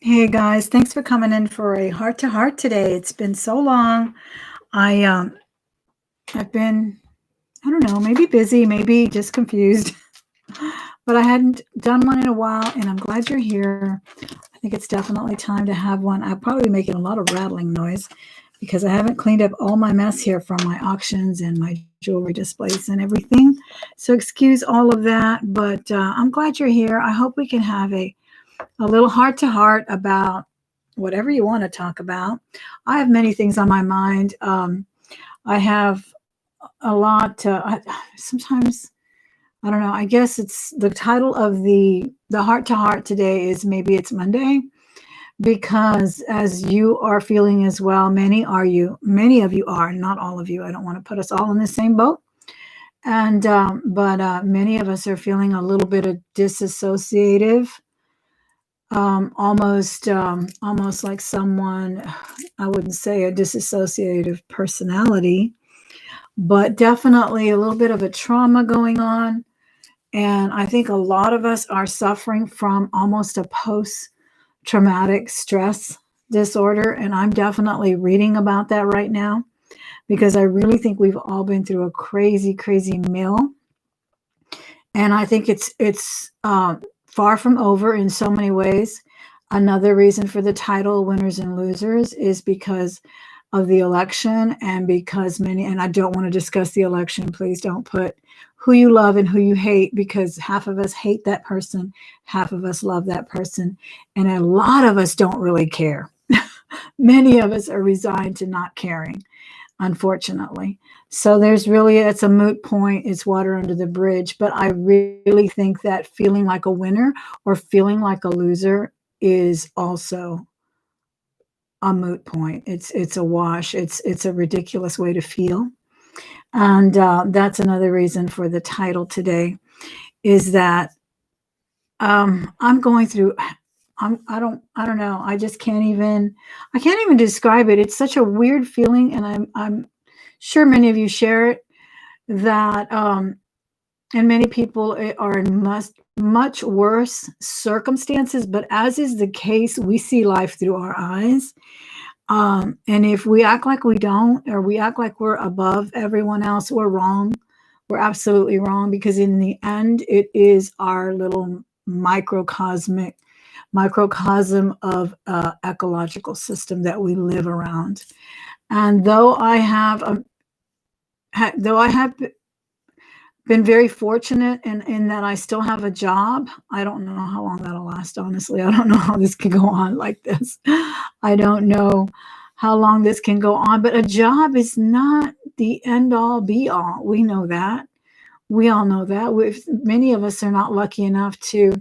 Hey guys, thanks for coming in for a heart to heart today. It's been so long. I've been, I don't know, maybe busy, maybe just confused, but I hadn't done one in a while, and I'm glad you're here. I think it's definitely time to have one. I'll probably be making a lot of rattling noise because I haven't cleaned up all my mess here from my auctions and my jewelry displays and everything. So excuse all of that, but I'm glad you're here. I hope we can have a little heart to heart about whatever you want to talk about. I have many things on my mind. I have a lot. Sometimes I don't know. I guess it's the title of the heart to heart today is maybe it's Monday, because as you are feeling as well, many of you are, not all of you. I don't want to put us all in the same boat. And but many of us are feeling a little bit of disassociative, almost like someone, I wouldn't say a disassociative personality, but definitely a little bit of a trauma going on. And I think a lot of us are suffering from almost a post traumatic stress disorder. And I'm definitely reading about that right now because I really think we've all been through a crazy, crazy mill. And I think it's far from over in so many ways. Another reason for the title Winners and Losers is because of the election, and because many, and I don't want to discuss the election. Please don't put who you love and who you hate, because half of us hate that person, half of us love that person, and a lot of us don't really care. Many of us are resigned to not caring, unfortunately. So it's a moot point. It's water under the bridge. But I really think that feeling like a winner or feeling like a loser is also a moot point. It's a wash. It's a ridiculous way to feel. And that's another reason for the title today, is that I'm going through. I don't know. I can't even describe it. It's such a weird feeling, and I'm sure many of you share it, that and many people are in much worse circumstances, but as is the case, we see life through our eyes. And if we act like we don't, or we act like we're above everyone else, we're wrong. We're absolutely wrong, because in the end, it is our little microcosm of ecological system that we live around. And though I have been very fortunate in that I still have a job. I don't know how long that'll last, honestly. I don't know how this can go on like this. I don't know how long this can go on, but a job is not the end all be all. We know that. We all know that. Many of us are not lucky enough to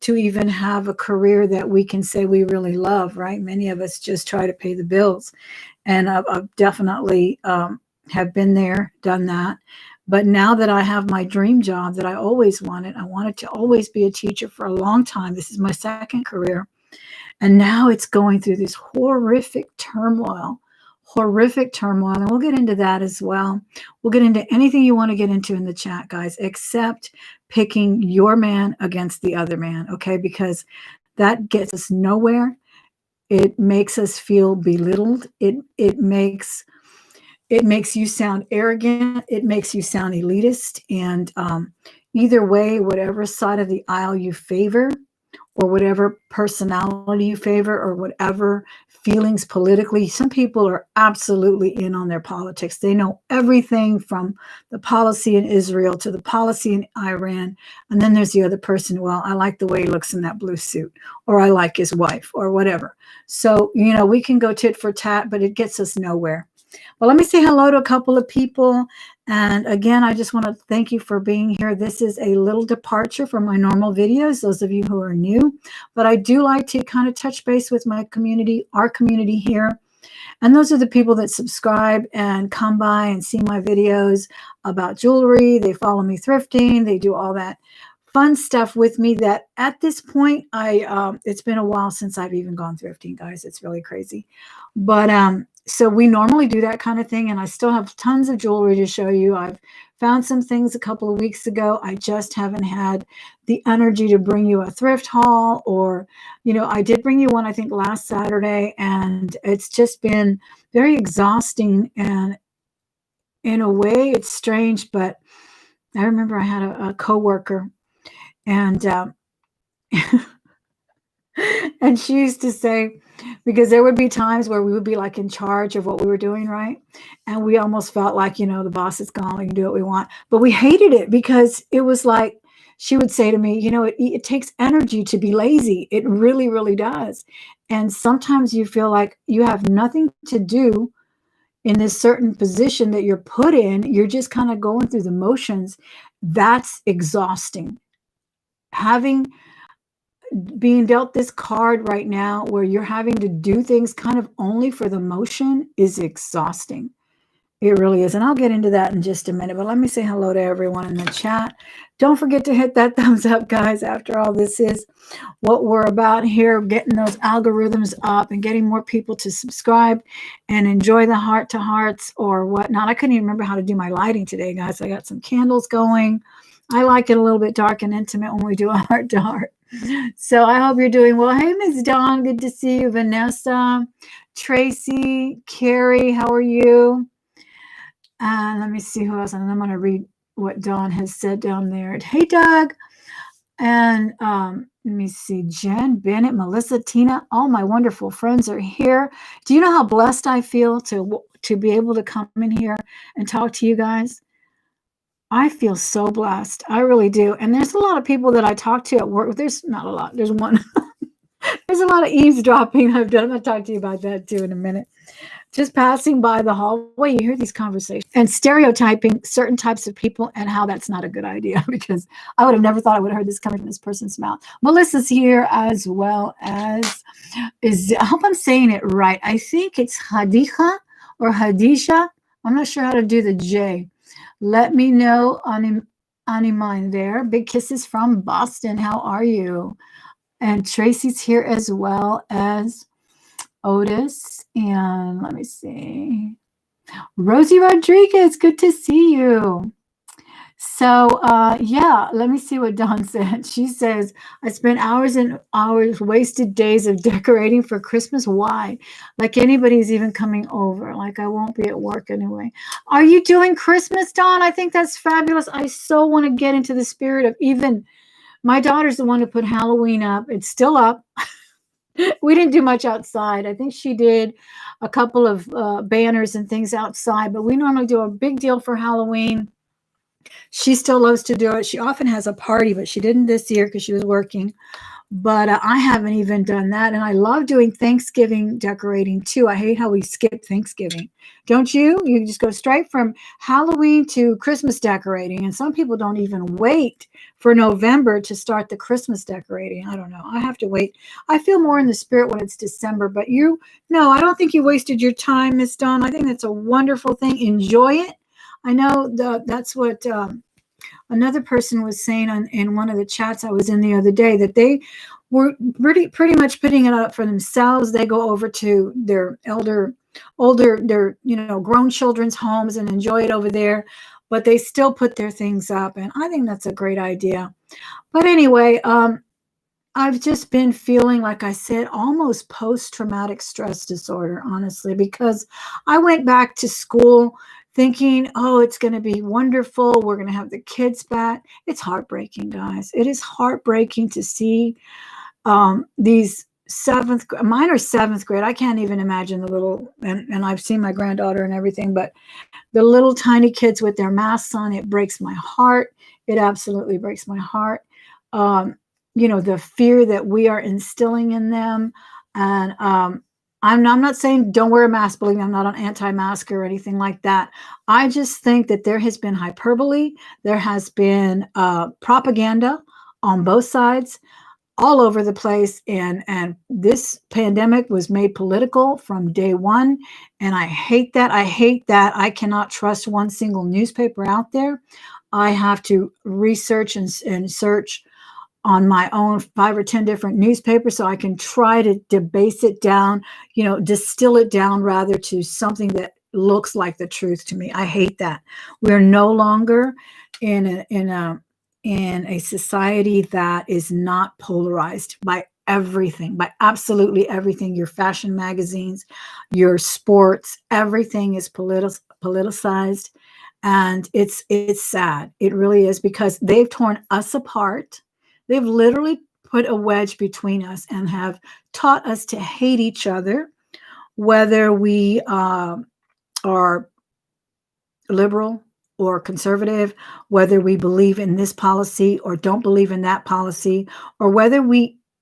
even have a career that we can say we really love, right? Many of us just try to pay the bills. And I've definitely have been there, done that. But now that I have my dream job that I wanted to always be a teacher for a long time. This is my second career. And now it's going through this horrific turmoil. And we'll get into that as well. We'll get into anything you want to get into in the chat, guys, except picking your man against the other man, okay? Because that gets us nowhere. It makes us feel belittled. It makes you sound arrogant. It makes you sound elitist. And either way, whatever side of the aisle you favor, or whatever personality you favor, or whatever feelings politically, some people are absolutely in on their politics. They know everything from the policy in Israel to the policy in Iran. And then there's the other person, well, I like the way he looks in that blue suit, or I like his wife, or whatever. So, we can go tit for tat, but it gets us nowhere. Well, let me say hello to a couple of people. And again, I just want to thank you for being here. This is a little departure from my normal videos, those of you who are new. But I do like to kind of touch base with my community, our community here. And those are the people that subscribe and come by and see my videos about jewelry. They follow me thrifting. They do all that fun stuff with me that at this point, it's been a while since I've even gone thrifting, guys. It's really crazy. But So we normally do that kind of thing. And I still have tons of jewelry to show you. I've found some things a couple of weeks ago. I just haven't had the energy to bring you a thrift haul, or, I did bring you one, I think, last Saturday, and it's just been very exhausting. And in a way, it's strange, but I remember I had a coworker, and and she used to say, because there would be times where we would be like in charge of what we were doing, right? And we almost felt like, the boss is gone, we can do what we want. But we hated it because it was like, she would say to me, it takes energy to be lazy. It really, really does. And sometimes you feel like you have nothing to do in this certain position that you're put in. You're just kind of going through the motions. That's exhausting. Being dealt this card right now where you're having to do things kind of only for the motion is exhausting. It really is. And I'll get into that in just a minute, but let me say hello to everyone in the chat. Don't forget to hit that thumbs up, guys. After all, this is what we're about here, getting those algorithms up and getting more people to subscribe and enjoy the heart to hearts or whatnot. I couldn't even remember how to do my lighting today, guys. I got some candles going. I like it a little bit dark and intimate when we do a heart to heart. So I hope you're doing well. Hey, Ms. Dawn, good to see you. Vanessa, Tracy, Carrie, how are you? And let me see who else. And I'm going to read what Dawn has said down there. Hey, Doug. And let me see, Jen, Bennett, Melissa, Tina, all my wonderful friends are here. Do you know how blessed I feel to be able to come in here and talk to you guys? I feel so blessed. I really do. And there's a lot of people that I talk to at work. There's not a lot. There's one. There's a lot of eavesdropping I've done. I'm going to talk to you about that too in a minute. Just passing by the hallway, you hear these conversations and stereotyping certain types of people and how that's not a good idea, because I would have never thought I would have heard this coming from this person's mouth. Melissa's here, as well as I hope I'm saying it right. I think it's Hadija or Hadisha. I'm not sure how to do the J. Let me know on mine there. Big kisses from Boston. How are you? And Tracy's here, as well as Otis. And let me see. Rosie Rodriguez, good to see you. So, yeah, let me see what Dawn said. She says, I spent hours and hours, wasted days of decorating for Christmas. Why? Like anybody's even coming over. Like I won't be at work anyway. Are you doing Christmas, Dawn? I think that's fabulous. I so want to get into the spirit of even, my daughter's the one who put Halloween up. It's still up. We didn't do much outside. I think she did a couple of banners and things outside, but we normally do a big deal for Halloween. She still loves to do it. She often has a party, but she didn't this year because she was working. But I haven't even done that. And I love doing Thanksgiving decorating too. I hate how we skip Thanksgiving. Don't you? You just go straight from Halloween to Christmas decorating. And some people don't even wait for November to start the Christmas decorating. I don't know. I have to wait. I feel more in the spirit when it's December. But no, I don't think you wasted your time, Miss Dawn. I think that's a wonderful thing. Enjoy it. I know that's what another person was saying in one of the chats I was in the other day, that they were pretty much putting it up for themselves. They go over to their older, grown children's homes and enjoy it over there, but they still put their things up. And I think that's a great idea. But anyway, I've just been feeling, like I said, almost post-traumatic stress disorder, honestly, because I went back to school thinking, oh, it's going to be wonderful. We're going to have the kids back. It's heartbreaking, guys. It is heartbreaking to see these mine are seventh grade. I can't even imagine the little, and I've seen my granddaughter and everything, but the little tiny kids with their masks on, it breaks my heart. It absolutely breaks my heart. The fear that we are instilling in them. And I'm not saying don't wear a mask. Believe me, I'm not an anti-mask or anything like that. I just think that there has been hyperbole. There has been propaganda on both sides, all over the place. And this pandemic was made political from day one. And I hate that. I cannot trust one single newspaper out there. I have to research and search on my own 5 or 10 different newspapers so I can try to debase it down, distill it down rather to something that looks like the truth to me. I hate that. We're no longer in a society that is not polarized by everything, by absolutely everything. Your fashion magazines, your sports, everything is politicized. And it's sad. It really is, because they've torn us apart. They've literally put a wedge between us and have taught us to hate each other, whether we are liberal or conservative, whether we believe in this policy or don't believe in that policy, or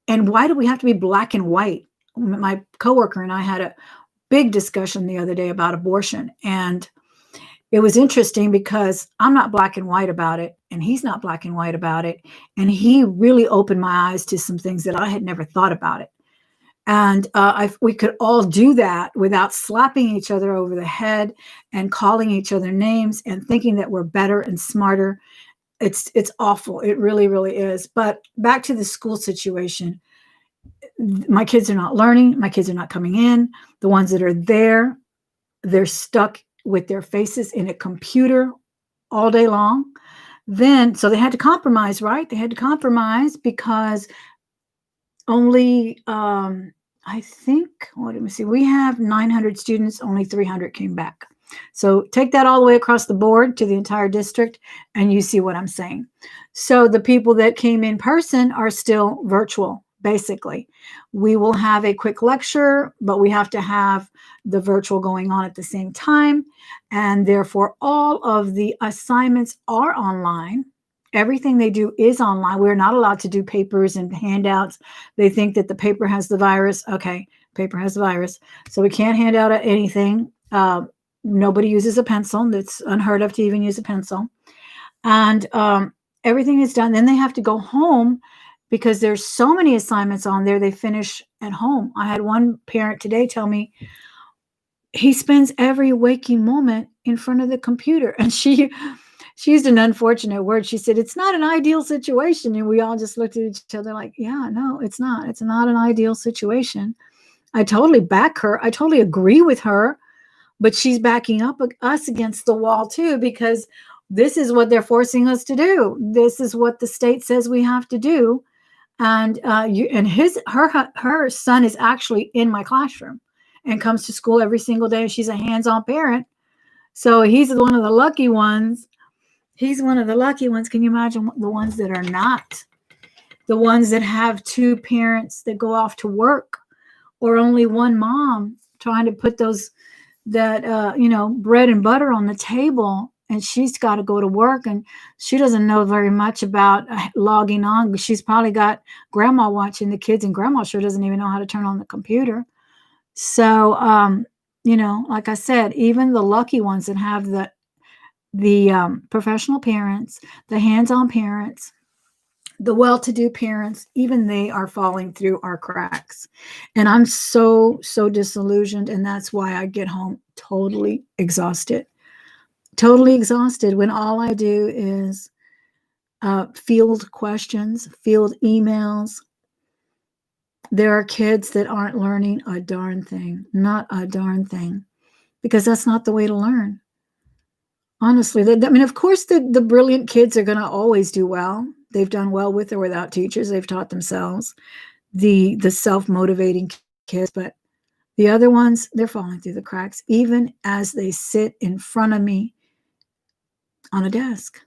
and why do we have to be black and white? My coworker and I had a big discussion the other day about abortion, and it was interesting because I'm not black and white about it, and he's not black and white about it. And he really opened my eyes to some things that I had never thought about it. And we could all do that without slapping each other over the head and calling each other names and thinking that we're better and smarter. It's awful. It really, really is. But back to the school situation. My kids are not learning. My kids are not coming in. The ones that are there, they're stuck with their faces in a computer all day long. So they had to compromise, right? They had to compromise because only, I think, let me see, we have 900 students, only 300 came back. So take that all the way across the board to the entire district, and you see what I'm saying. So the people that came in person are still virtual, basically. We will have a quick lecture, but we have to have the virtual going on at the same time. And therefore, all of the assignments are online. Everything they do is online. We're not allowed to do papers and handouts. They think that the paper has the virus. Okay, paper has the virus. So we can't hand out anything. Nobody uses a pencil. That's unheard of to even use a pencil. And everything is done. Then they have to go home because there's so many assignments on there. They finish at home. I had one parent today tell me he spends every waking moment in front of the computer. And she used an unfortunate word. She said, it's not an ideal situation. And we all just looked at each other like, yeah, no, it's not. It's not an ideal situation. I totally back her. I totally agree with her. But she's backing up us against the wall too, because this is what they're forcing us to do. This is what the state says we have to do. And her son is actually in my classroom and comes to school every single day. She's a hands-on parent. So he's one of the lucky ones. He's one of the lucky ones. Can you imagine the ones that are not? The ones that have two parents that go off to work, or only one mom trying to put bread and butter on the table, and she's got to go to work, and she doesn't know very much about logging on. She's probably got grandma watching the kids, and grandma sure doesn't even know how to turn on the computer. So, like I said, even the lucky ones that have the professional parents, the hands-on parents, the well-to-do parents, even they are falling through our cracks. And I'm so disillusioned. And that's why I get home totally exhausted when all I do is field questions, field emails. There are kids that aren't learning a darn thing, not a darn thing, because that's not the way to learn. Honestly, of course, the brilliant kids are going to always do well. They've done well with or without teachers. They've taught themselves. The self-motivating kids, but the other ones, they're falling through the cracks, even as they sit in front of me on a desk.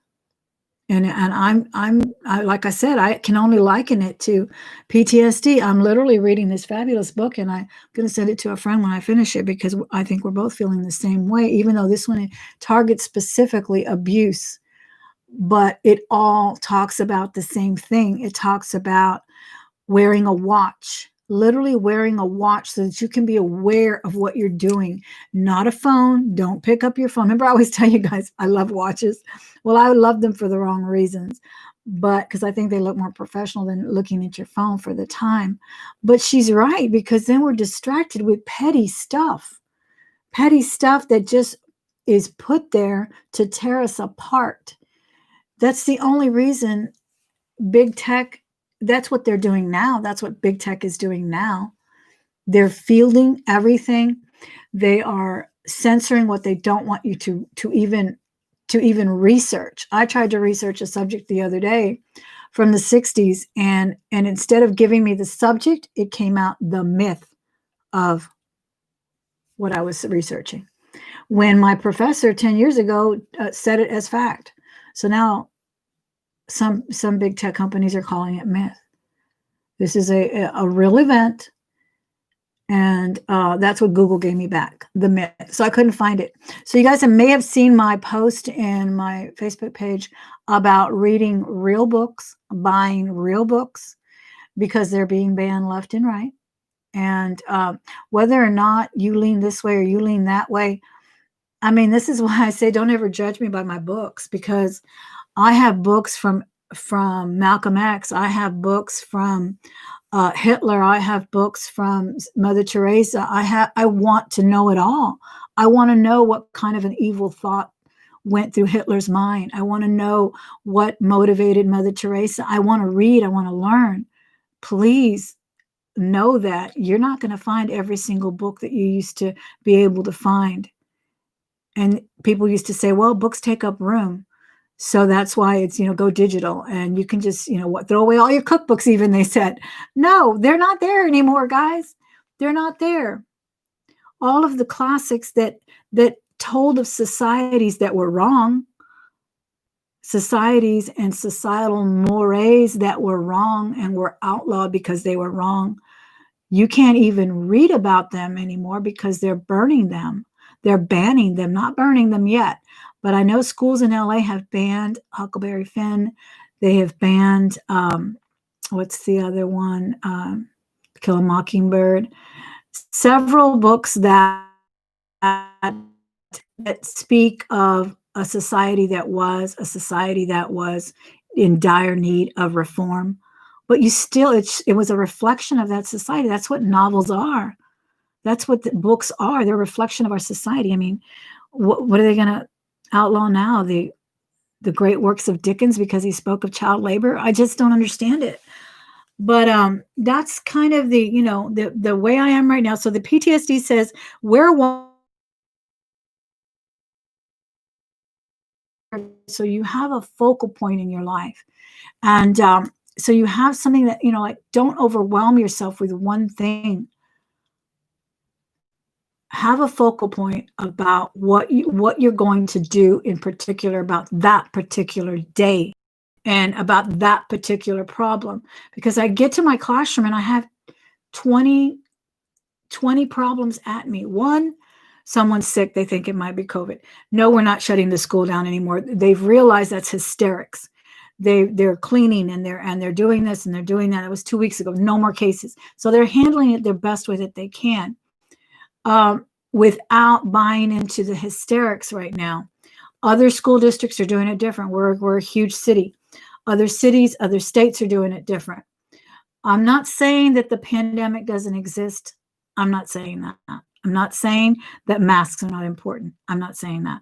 And I like I said, I can only liken it to PTSD. I'm literally reading this fabulous book, and I'm going to send it to a friend when I finish it, because I think we're both feeling the same way, even though this one targets specifically abuse. But it all talks about the same thing. It talks about wearing a watch, literally wearing a watch so that you can be aware of what you're doing, not a phone. Don't pick up your phone. Remember, I always tell you guys, I love watches. Well, I love them for the wrong reasons, but because I think they look more professional than looking at your phone for the time. But she's right, because then we're distracted with petty stuff that just is put there to tear us apart. That's the only reason big tech that's what they're doing now. That's what big tech is doing now. They're fielding everything. They are censoring what they don't want you to even research. I tried to research a subject the other day from the 60s, and instead of giving me the subject, it came out the myth of what I was researching, when my professor 10 years ago said it as fact. So now some big tech companies are calling it myth. This is a real event, and that's what Google gave me back, the myth. So I couldn't find it. So you guys may have seen my post in my Facebook page about reading real books, buying real books, because they're being banned left and right. And whether or not you lean this way or you lean that way, I mean, this is why I say don't ever judge me by my books, because I have books from Malcolm X. I have books from Hitler. I have books from Mother Teresa. I want to know it all. I want to know what kind of an evil thought went through Hitler's mind. I want to know what motivated Mother Teresa. I want to read. I want to learn. Please know that you're not going to find every single book that you used to be able to find. And people used to say, well, books take up room, so that's why it's, go digital, and you can just, throw away all your cookbooks even, they said. No, they're not there anymore, guys. They're not there. All of the classics that told of societies that were wrong, societies and societal mores that were wrong and were outlawed because they were wrong, you can't even read about them anymore because they're burning them. They're banning them, not burning them yet. But I know schools in LA have banned Huckleberry Finn. They have banned, what's the other one? Kill a Mockingbird. Several books that speak of a society that was in dire need of reform. But it was a reflection of that society. That's what novels are. That's what the books are. They're a reflection of our society. I mean, what are they going to outlaw now? The great works of Dickens because he spoke of child labor? I just don't understand it. But that's kind of the way I am right now. So the PTSD says so you have a focal point in your life, and so you have something that like, don't overwhelm yourself with one thing. Have a focal point about what you're going to do in particular about that particular day and about that particular problem. Because I get to my classroom and I have 20 problems at me. One, someone's sick. They think it might be COVID. No, we're not shutting the school down anymore. They've realized that's hysterics. They're cleaning and they're doing this and they're doing that. It was 2 weeks ago. No more cases. So they're handling it their best way that they can. Without buying into the hysterics right now. Other school districts are doing it different. We're a huge city. Other cities, other states are doing it different. I'm not saying that the pandemic doesn't exist. I'm not saying that. I'm not saying that masks are not important. I'm not saying that.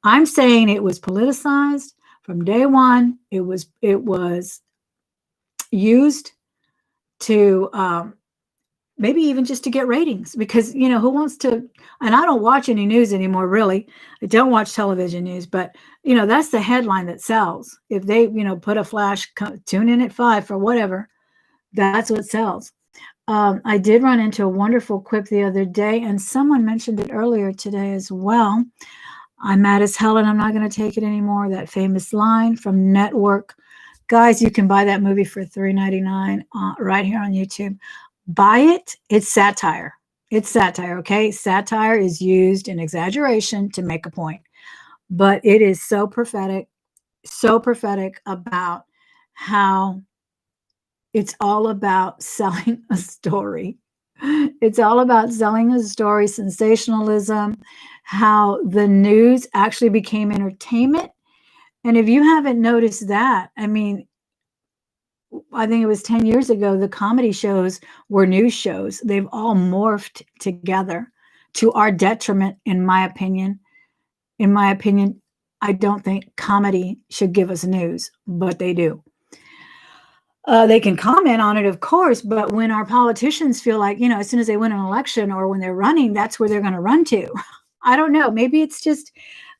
I'm saying it was politicized from day one. It was used to maybe even just to get ratings, because who wants to, and I don't watch any news anymore, really. I don't watch television news, but that's the headline that sells. If they put a flash, tune in at 5 for whatever, that's what sells. I did run into a wonderful quip the other day, and someone mentioned it earlier today as well. I'm mad as hell and I'm not going to take it anymore. That famous line from Network. Guys, you can buy that movie for $3.99 right here on YouTube. Buy it. It's satire. It's satire, okay? Satire is used in exaggeration to make a point. But it is so prophetic about how it's all about selling a story. It's all about selling a story, sensationalism, how the news actually became entertainment. And if you haven't noticed that, I mean, I think it was 10 years ago, the comedy shows were news shows. They've all morphed together to our detriment, in my opinion. In my opinion, I don't think comedy should give us news, but they do. They can comment on it, of course, but when our politicians feel like, as soon as they win an election or when they're running, that's where they're going to run to. I don't know. Maybe it's just,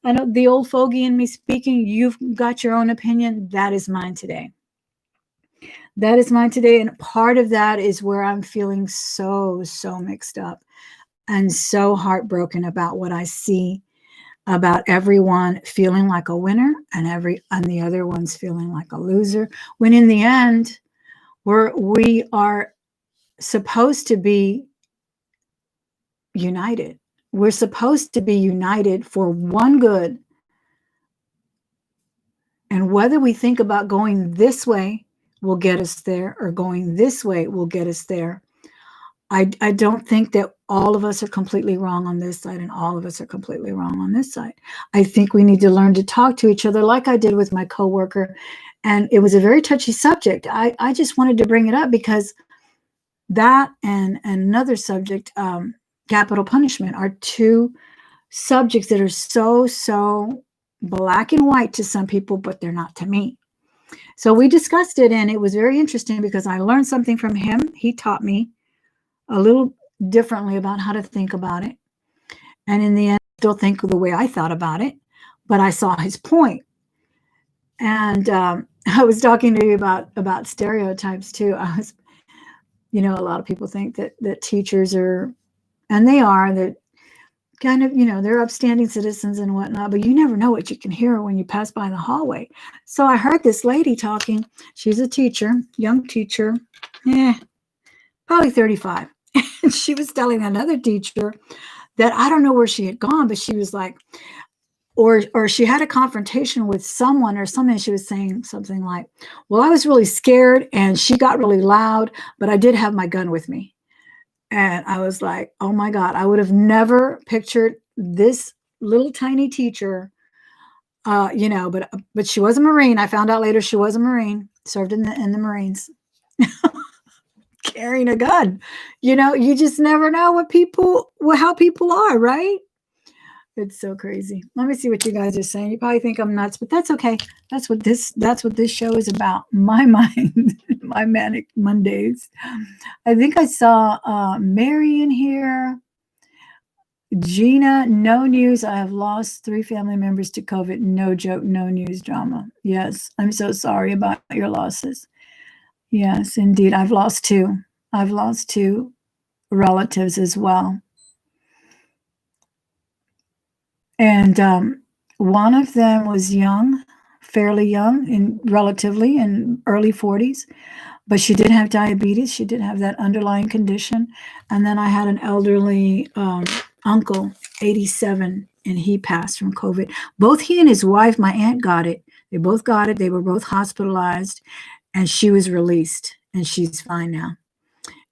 I know the old fogey in me speaking. You've got your own opinion. That is mine today. That is mine today. And part of that is where I'm feeling so mixed up and so heartbroken about what I see, about everyone feeling like a winner and the other ones feeling like a loser, when in the end we are supposed to be united. We're supposed to be united for one good. And whether we think about going this way will get us there or going this way will get us there, I don't think that all of us are completely wrong on this side and all of us are completely wrong on this side. I think we need to learn to talk to each other like I did with my coworker. And it was a very touchy subject. I just wanted to bring it up because that and another subject, capital punishment, are two subjects that are so black and white to some people, but they're not to me. So we discussed it, and it was very interesting because I learned something from him. He taught me a little differently about how to think about it. And in the end, I still think the way I thought about it, but I saw his point. And I was talking to you about stereotypes too. I was, a lot of people think that teachers are, and they're kind of, they're upstanding citizens and whatnot, but you never know what you can hear when you pass by the hallway. So I heard this lady talking. She's a teacher, young teacher, probably 35. And she was telling another teacher that I don't know where she had gone, but she was like, or she had a confrontation with someone or something. She was saying something like, well, I was really scared and she got really loud, but I did have my gun with me. And I was like, oh my God, I would have never pictured this little tiny teacher, but she was a Marine. I found out later she was a Marine, served in the Marines, carrying a gun. You just never know how people are, right? It's so crazy. Let me see what you guys are saying. You probably think I'm nuts, but that's okay. That's what this show is about. My mind, my manic Mondays. I think I saw Mary in here. Gina, no news. I have lost 3 family members to COVID. No joke, no news drama. Yes, I'm so sorry about your losses. Yes, indeed. I've lost 2. I've lost 2 relatives as well. And one of them was young, fairly young, relatively in early 40s, but she did have diabetes. She did have that underlying condition. And then I had an elderly uncle, 87, and he passed from COVID. Both he and his wife, my aunt, got it. They both got it. They were both hospitalized, and she was released, and she's fine now.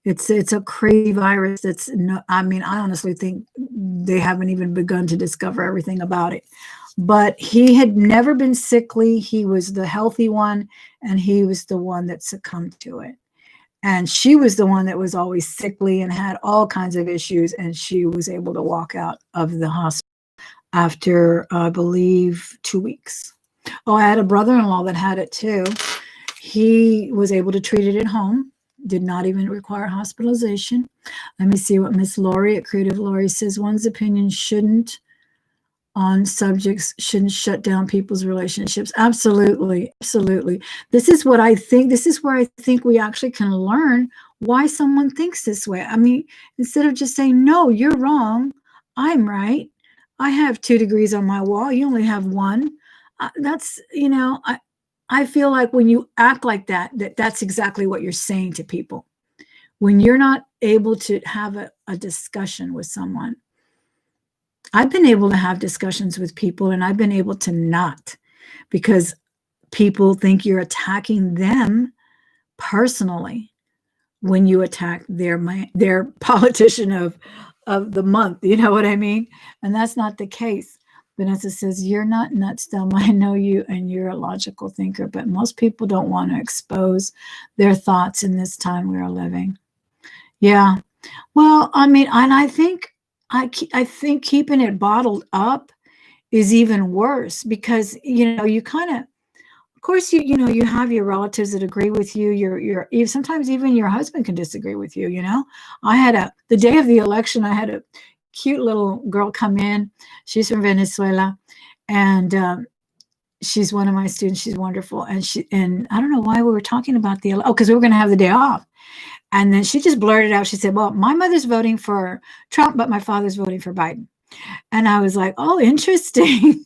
It's a crazy virus. I honestly think they haven't even begun to discover everything about it. But he had never been sickly. He was the healthy one, and he was the one that succumbed to it. And she was the one that was always sickly and had all kinds of issues, and she was able to walk out of the hospital after, I believe, 2 weeks. Oh, I had a brother-in-law that had it too. He was able to treat it at home. Did not even require hospitalization. Let me see what Miss Lori at Creative Lori says. One's opinion on subjects shouldn't shut down people's relationships. Absolutely. This is what I think. This is where I think we actually can learn why someone thinks this way. Instead of just saying, no, you're wrong, I'm right. I have 2 degrees on my wall. You only have 1. I feel like when you act like that's exactly what you're saying to people. When you're not able to have a discussion with someone. I've been able to have discussions with people, and I've been able to not, because people think you're attacking them personally when you attack their politician of the month. You know what I mean? And that's not the case. Vanessa says, you're not nuts, Thelma. I know you, and you're a logical thinker, but most people don't want to expose their thoughts in this time we are living. Yeah. Well, and I think keeping it bottled up is even worse, because, you kind of, Of course, you have your relatives that agree with you. Sometimes even your husband can disagree with you. The day of the election, I had a cute little girl come in. She's from Venezuela, and she's one of my students. She's wonderful, and I don't know why we were talking about because we were going to have the day off, and then she just blurted out. She said, "Well, my mother's voting for Trump, but my father's voting for Biden." And I was like, "Oh, interesting."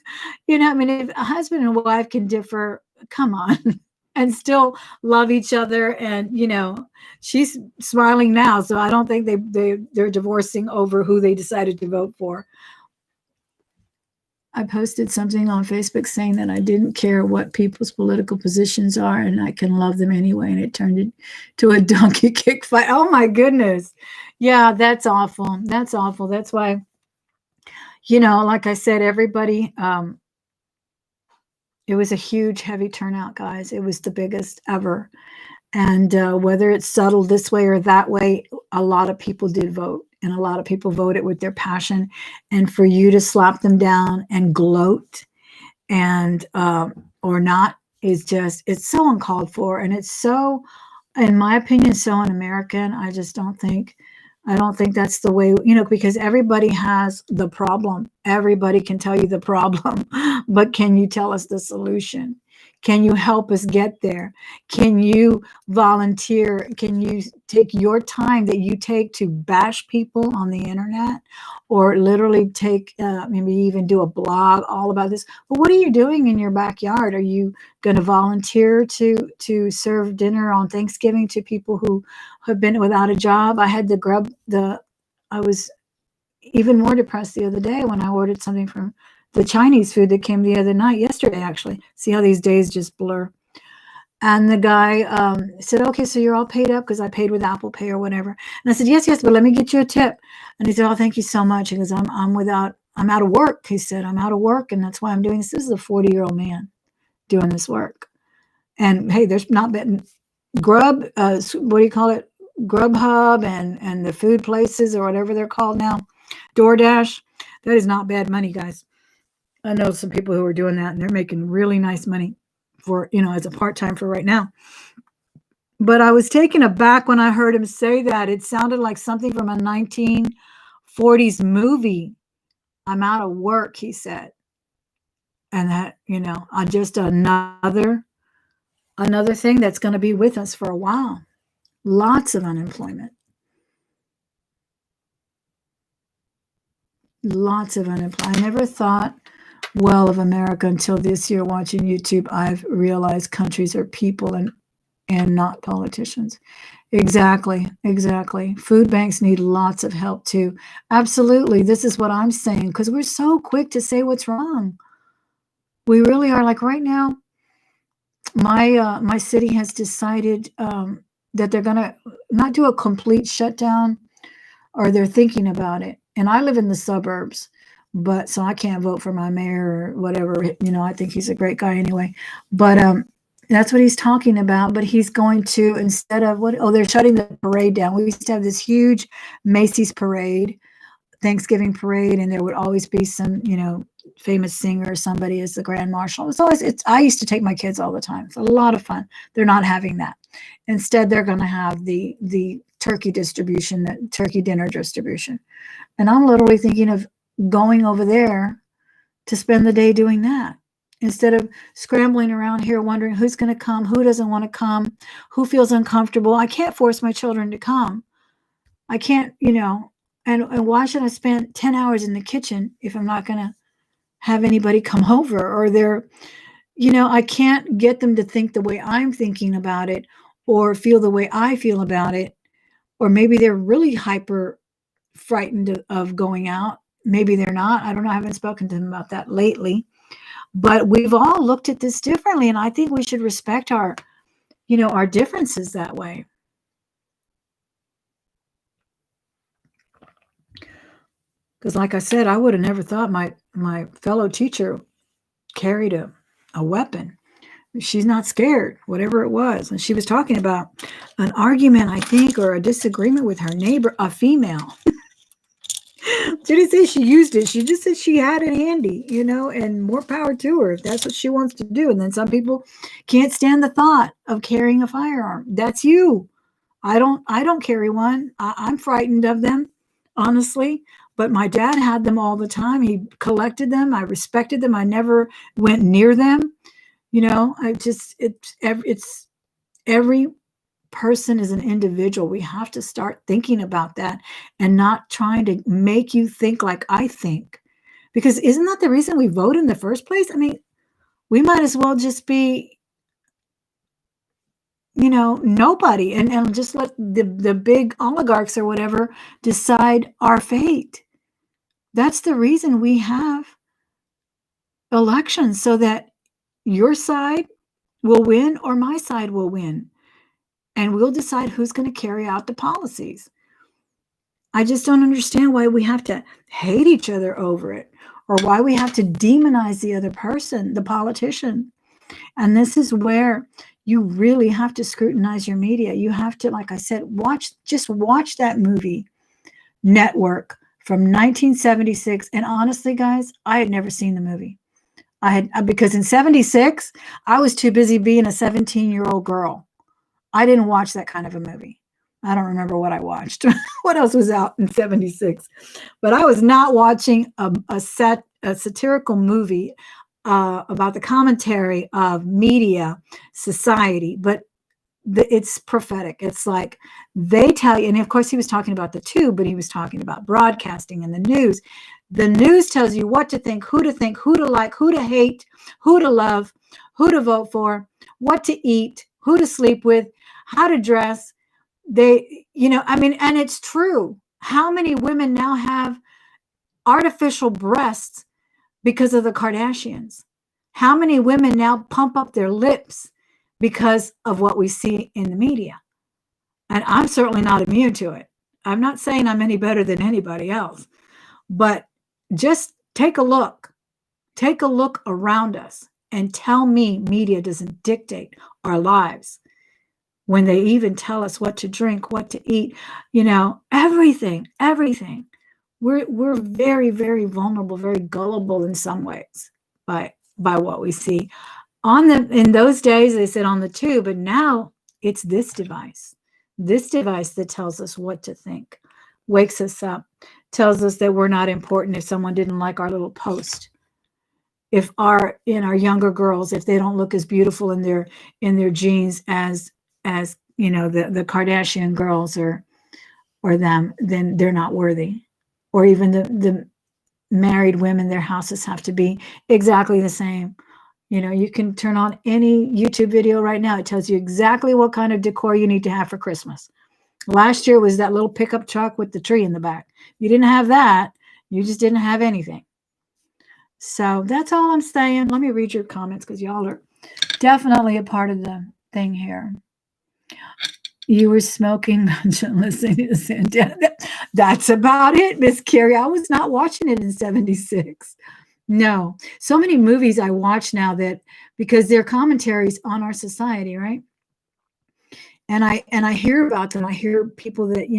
I mean, if a husband and wife can differ, come on, and still love each other. And she's smiling now, so I don't think they're divorcing over who they decided to vote for. I posted something on Facebook saying that I didn't care what people's political positions are and I can love them anyway. And it turned into a donkey kick fight. Oh my goodness. Yeah, that's awful. That's awful. That's why, like I said, everybody, it was a huge, heavy turnout, guys. It was the biggest ever. And whether it's subtle this way or that way, a lot of people did vote. And a lot of people voted with their passion. And for you to slap them down and gloat and or not is it's so uncalled for. And it's so, in my opinion, so un-American. I don't think that's the way, because everybody has the problem. Everybody can tell you the problem, but can you tell us the solution? Can you help us get there? Can you volunteer? Can you take your time that you take to bash people on the internet, or literally take, maybe even do a blog all about this? But what are you doing in your backyard? Are you going to volunteer to serve dinner on Thanksgiving to people who have been without a job? I had I was even more depressed the other day when I ordered something from the Chinese food that came yesterday, actually. See how these days just blur. And the guy said, "Okay, so you're all paid up," because I paid with Apple Pay or whatever. And I said, yes, but let me get you a tip. And he said, "Oh, thank you so much." He goes, I'm out of work. He said, "I'm out of work, and that's why I'm doing this." This is a 40-year-old man doing this work. And hey, there's not been Grub, what do you call it? Grubhub and the food places or whatever they're called now, DoorDash. That is not bad money, guys. I know some people who are doing that, and they're making really nice money for, as a part-time for right now. But I was taken aback when I heard him say that. It sounded like something from a 1940s movie. "I'm out of work," he said. And that, just another thing that's going to be with us for a while. Lots of unemployment. Lots of unemployment. I never thought well of America until this year watching YouTube. I've realized countries are people and not politicians. Exactly. Food banks need lots of help too. Absolutely. This is what I'm saying, because we're so quick to say what's wrong. We really are. Like right now, my city has decided that they're going to not do a complete shutdown, or they're thinking about it. And I live in the suburbs, but so I can't vote for my mayor or whatever. I think he's a great guy anyway. But that's what he's talking about. But he's going to, instead of they're shutting the parade down. We used to have this huge Macy's parade, Thanksgiving parade, and there would always be some, famous singer or somebody as the grand marshal. I used to take my kids all the time. It's a lot of fun. They're not having that. Instead, they're going to have the turkey distribution, the turkey dinner distribution. And I'm literally thinking of going over there to spend the day doing that, instead of scrambling around here wondering who's going to come, who doesn't want to come, who feels uncomfortable. I can't force my children to come. I can't, and why should I spend 10 hours in the kitchen if I'm not going to have anybody come over? Or I can't get them to think the way I'm thinking about it, or feel the way I feel about it. Or maybe they're really hyper frightened of going out. Maybe they're not. I don't know. I haven't spoken to them about that lately. But we've all looked at this differently, and I think we should respect our differences that way. Because like I said, I would have never thought my fellow teacher carried a weapon. She's not scared, whatever it was. And she was talking about an argument, I think, or a disagreement with her neighbor, a female. She didn't say she used it. She just said she had it handy, and more power to her if that's what she wants to do. And then some people can't stand the thought of carrying a firearm. That's you. I don't carry one. I'm frightened of them, honestly. But my dad had them all the time. He collected them. I respected them. I never went near them. It's every person is an individual. We have to start thinking about that and not trying to make you think like I think. Because isn't that the reason we vote in the first place? I mean, we might as well just be, nobody and just let the big oligarchs or whatever decide our fate. That's the reason we have elections, so that your side will win or my side will win. And we'll decide who's going to carry out the policies. I just don't understand why we have to hate each other over it, or why we have to demonize the other person, the politician. And this is where you really have to scrutinize your media. You have to, like I said, watch that movie, Network, from 1976. And honestly, guys, I had never seen the movie. Because in 76, I was too busy being a 17-year-old girl. I didn't watch that kind of a movie. I don't remember what I watched. What else was out in 76? But I was not watching a satirical movie about the commentary of media, society. But it's prophetic. It's like they tell you, and of course he was talking about the tube, but he was talking about broadcasting and the news. The news tells you what to think, who to like, who to hate, who to love, who to vote for, what to eat, who to sleep with, how to dress. And it's true. How many women now have artificial breasts because of the Kardashians? How many women now pump up their lips because of what we see in the media? And I'm certainly not immune to it. I'm not saying I'm any better than anybody else, but just take a look. Take a look around us and tell me media doesn't dictate our lives, when they even tell us what to drink, what to eat, everything. We're very, very vulnerable, very gullible in some ways by what we see. In those days, they said on the tube, but now it's this device that tells us what to think, wakes us up, tells us that we're not important if someone didn't like our little post. If our younger girls, if they don't look as beautiful in their jeans as the Kardashian girls or them, then they're not worthy. Or even the married women, their houses have to be exactly the same. You can turn on any YouTube video right now. It tells you exactly what kind of decor you need to have for Christmas. Last year was that little pickup truck with the tree in the back. You didn't have that. You just didn't have anything. So that's all I'm saying. Let me read your comments, because y'all are definitely a part of the thing here. You were smoking and listening to Santana. That's about it, Miss Carrie. I was not watching it in 76. No. So many movies I watch now because they're commentaries on our society, right? And I hear about them. I hear people that,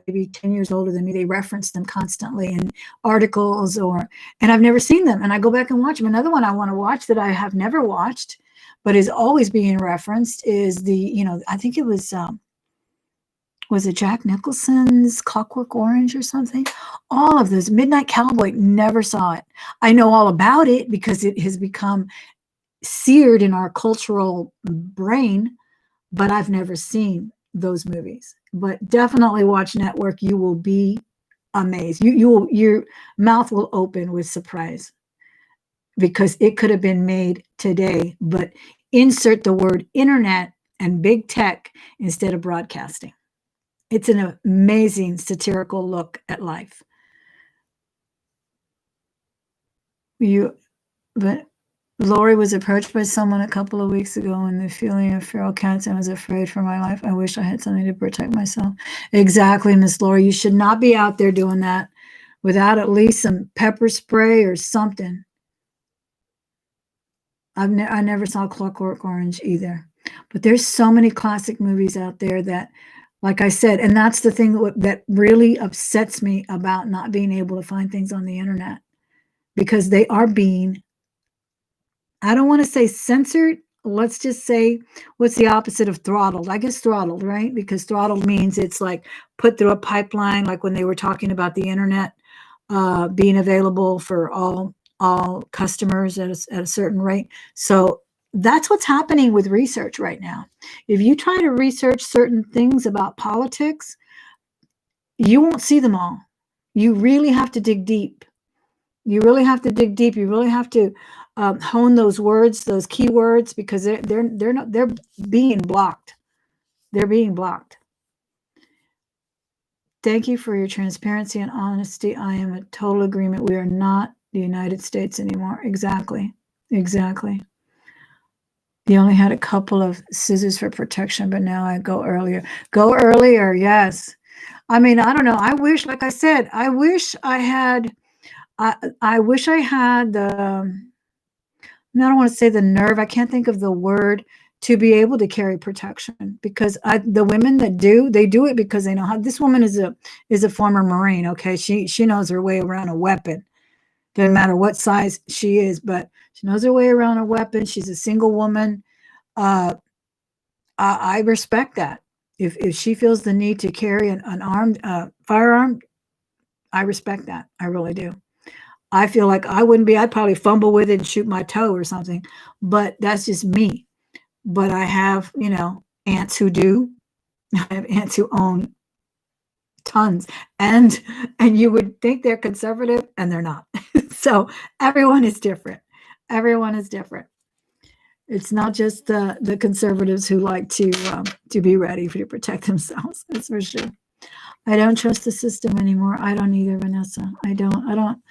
maybe 10 years older than me, they reference them constantly in articles and I've never seen them. And I go back and watch them. Another one I want to watch that I have never watched, but is always being referenced, is I think it was it Jack Nicholson's Clockwork Orange or something? All of those. Midnight Cowboy, never saw it. I know all about it because it has become seared in our cultural brain, but I've never seen those movies. But definitely watch Network. You will be amazed. Your mouth will open with surprise, because it could have been made today, but insert the word internet and big tech instead of broadcasting. It's an amazing satirical look at life. But Lori was approached by someone a couple of weeks ago, and the feeling of feral cats, and was afraid for my life. I wish I had something to protect myself. Exactly, Miss Lori. You should not be out there doing that without at least some pepper spray or something. I never saw Clockwork Orange either. But there's so many classic movies out there that Like I said, and that's the thing that really upsets me about not being able to find things on the internet, because they are being, I don't want to say censored. Let's just say, what's the opposite of throttled? I guess throttled, right? Because throttled means it's like put through a pipeline, like when they were talking about the internet being available for all customers at a certain rate. So that's what's happening with research right now. If you try to research certain things about politics, you won't see them all. You really have to dig deep. You really have to dig deep. You really have to hone those words, those keywords, because they're being blocked. They're being blocked. Thank you for your transparency and honesty. I am in total agreement. We are not the United States anymore. Exactly. Exactly. You only had a couple of scissors for protection, but now I go earlier. Go earlier, yes. I mean, I don't know. I wish, like I said, I wish I had the, I don't want to say the nerve. I can't think of the word to be able to carry protection, because the women that do, they do it because they know how. This woman is a former Marine. Okay. She knows her way around a weapon. Doesn't matter what size she is, but she knows her way around a weapon. She's a single woman. Uh, I respect that. If she feels the need to carry an armed firearm, I respect that. I really do. I feel like I wouldn't be. I'd probably fumble with it and shoot my toe or something. But that's just me. But I have, aunts who do. I have aunts who own tons, and you would think they're conservative, and they're not. So everyone is different. Everyone is different. It's not just the conservatives who like to be ready to protect themselves. That's for sure. I don't trust the system anymore. I don't either, Vanessa. I don't.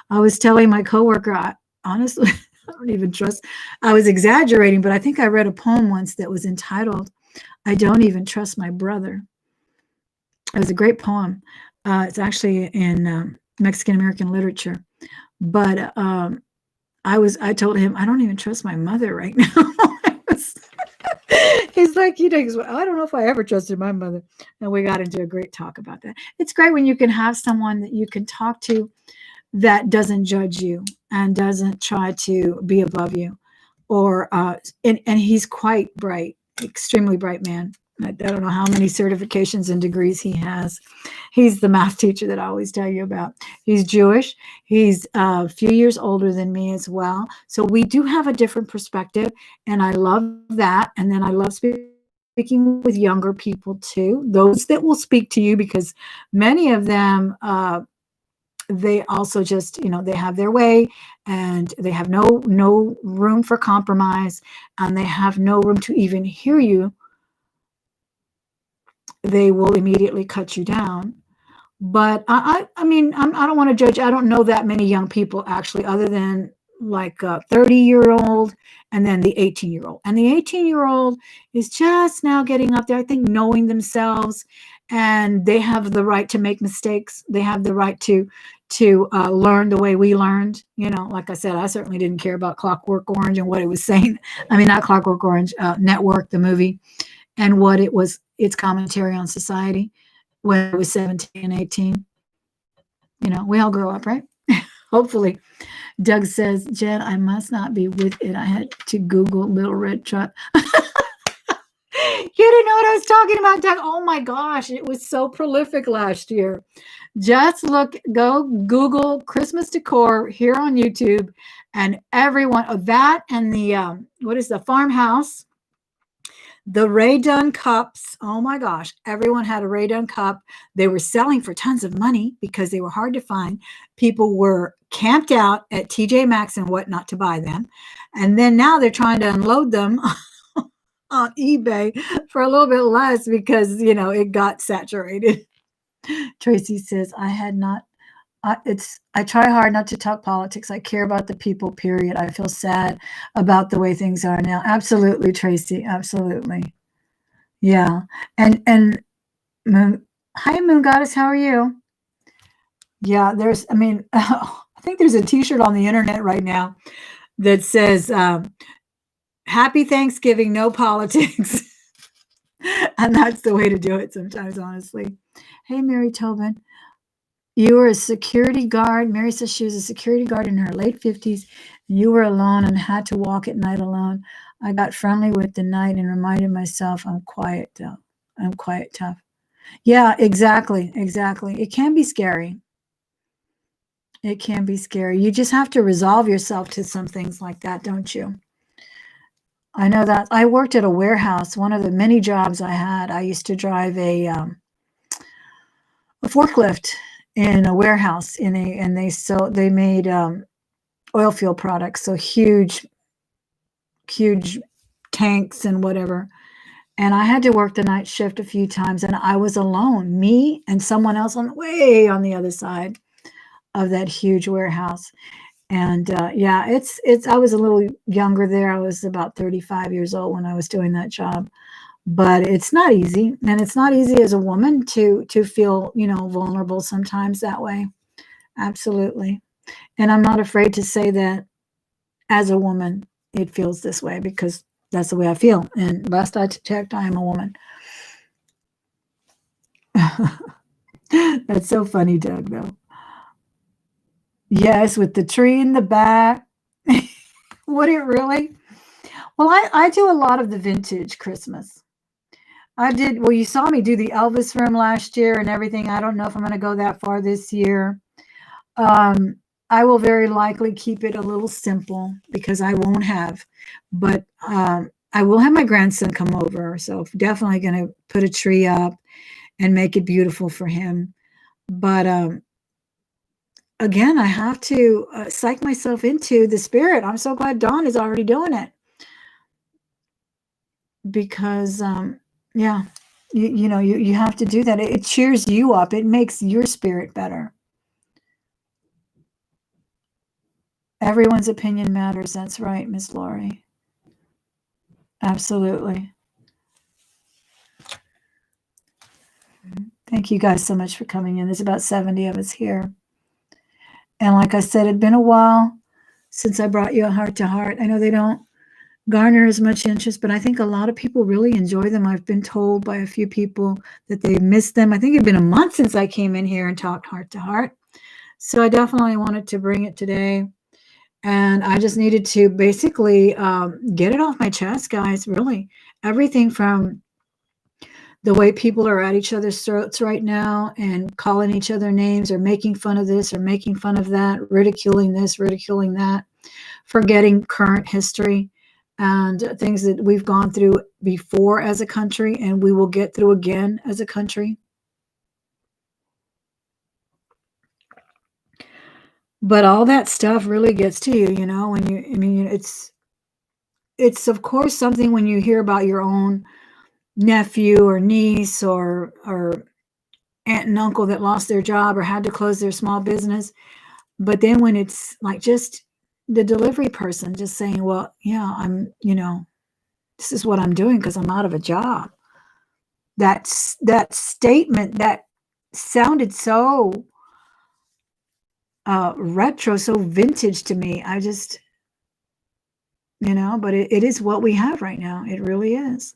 I was telling my coworker, honestly, I don't even trust. I was exaggerating, but I think I read a poem once that was entitled, "I Don't Even Trust My Brother." It was a great poem. It's actually in Mexican American literature. But I told him, I don't even trust my mother right now. He's like, I don't know if I ever trusted my mother. And we got into a great talk about that. It's great when you can have someone that you can talk to that doesn't judge you and doesn't try to be above you. Or and he's quite bright, extremely bright man. I don't know how many certifications and degrees he has. He's the math teacher that I always tell you about. He's Jewish. He's a few years older than me as well. So we do have a different perspective, and I love that. And then I love speaking with younger people too, those that will speak to you, because many of them, they also just, they have their way, and they have no room for compromise, and they have no room to even hear you. They will immediately cut you down. But I mean, I don't want to judge. I don't know that many young people actually, other than like a 30-year-old and then the 18-year-old. And the 18-year-old is just now getting up there, I think, knowing themselves, and they have the right to make mistakes. They have the right to learn the way we learned. Like I said, I certainly didn't care about Clockwork Orange and what it was saying. I mean, not Clockwork Orange, Network, the movie, and what it was, its commentary on society when I was 17 and 18. We all grow up, right? Hopefully. Doug says, Jen, I must not be with it. I had to Google Little Red Truck. You didn't know what I was talking about, Doug. Oh my gosh, it was so prolific last year. Just go Google Christmas decor here on YouTube, and everyone, that and the, what is the farmhouse? The Ray Dunn cups. Oh my gosh. Everyone had a Ray Dunn cup. They were selling for tons of money because they were hard to find. People were camped out at TJ Maxx and whatnot to buy them. And then now they're trying to unload them on eBay for a little bit less because, it got saturated. Tracy says, I try hard not to talk politics. I care about the people, period. I feel sad about the way things are now. Absolutely, Tracy. Absolutely. Yeah. And Moon, hi, Moon Goddess. How are you? Yeah, I think there's a t-shirt on the internet right now that says, Happy Thanksgiving, no politics. And that's the way to do it sometimes, honestly. Hey, Mary Tobin. You were a security guard. Mary says she was a security guard in her late 50s. You were alone and had to walk at night alone. I got friendly with the night and reminded myself I'm quiet, though. I'm quiet, tough. Yeah, exactly. Exactly. It can be scary. It can be scary. You just have to resolve yourself to some things like that, don't you? I know that. I worked at a warehouse. One of the many jobs I had, I used to drive a forklift in a warehouse and they made oil field products, so huge tanks and whatever. And I had to work the night shift a few times, and I was alone, me and someone else way on the other side of that huge warehouse. And yeah, it's. I was a little younger there. I was about 35 years old when I was doing that job, but it's not easy, and it's not easy as a woman to feel vulnerable sometimes that way. Absolutely. And I'm not afraid to say that as a woman, it feels this way because that's the way I feel. And last I checked, I am a woman. That's so funny, Doug, though. Yes, with the tree in the back. Would it really? Well, I do a lot of the vintage Christmas. I did, well, you saw me do the Elvis room last year and everything. I don't know if I'm going to go that far this year. Um, I will very likely keep it a little simple because I won't have, but I will have my grandson come over. So definitely going to put a tree up and make it beautiful for him. But again, I have to psych myself into the spirit. I'm so glad Dawn is already doing it because, yeah, you have to do that. It cheers you up. It makes your spirit better. Everyone's opinion matters. That's right, Miss Laurie. Absolutely. Thank you guys so much for coming in. There's about 70 of us here. And like I said, it'd been a while since I brought you a heart to heart. I know they don't garner as much interest, but I think a lot of people really enjoy them. I've been told by a few people that they missed them. I think it'd been a month since I came in here and talked heart to heart. So I definitely wanted to bring it today. And I just needed to basically get it off my chest, guys, really. Everything from the way people are at each other's throats right now and calling each other names or making fun of this or making fun of that, ridiculing this, ridiculing that, forgetting current history and things that we've gone through before as a country and we will get through again as a country. But all that stuff really gets to you, when it's of course something when you hear about your own nephew or niece or aunt and uncle that lost their job or had to close their small business. But then when it's like just the delivery person just saying, well, yeah, this is what I'm doing because I'm out of a job. That statement that sounded so retro, so vintage to me. I just, but it is what we have right now. It really is.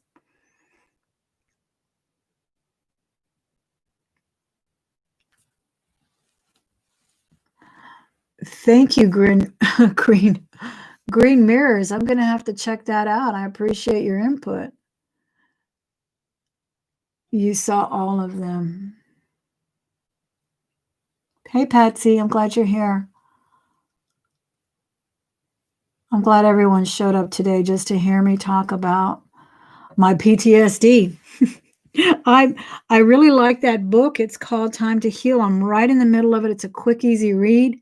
Thank you, Green Mirrors. I'm going to have to check that out. I appreciate your input. You saw all of them. Hey, Patsy, I'm glad you're here. I'm glad everyone showed up today just to hear me talk about my PTSD. I really like that book. It's called Time to Heal. I'm right in the middle of it. It's a quick, easy read.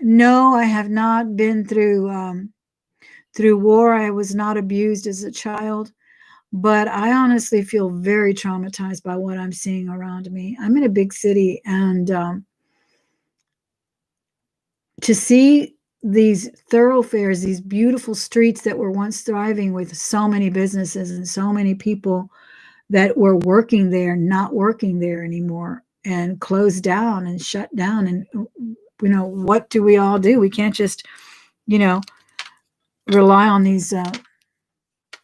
No, I have not been through war. I was not abused as a child, but I honestly feel very traumatized by what I'm seeing around me. I'm in a big city, and to see these thoroughfares, these beautiful streets that were once thriving with so many businesses and so many people that were working there, not working there anymore and closed down and shut down. And, what do we all do? We can't just, rely on these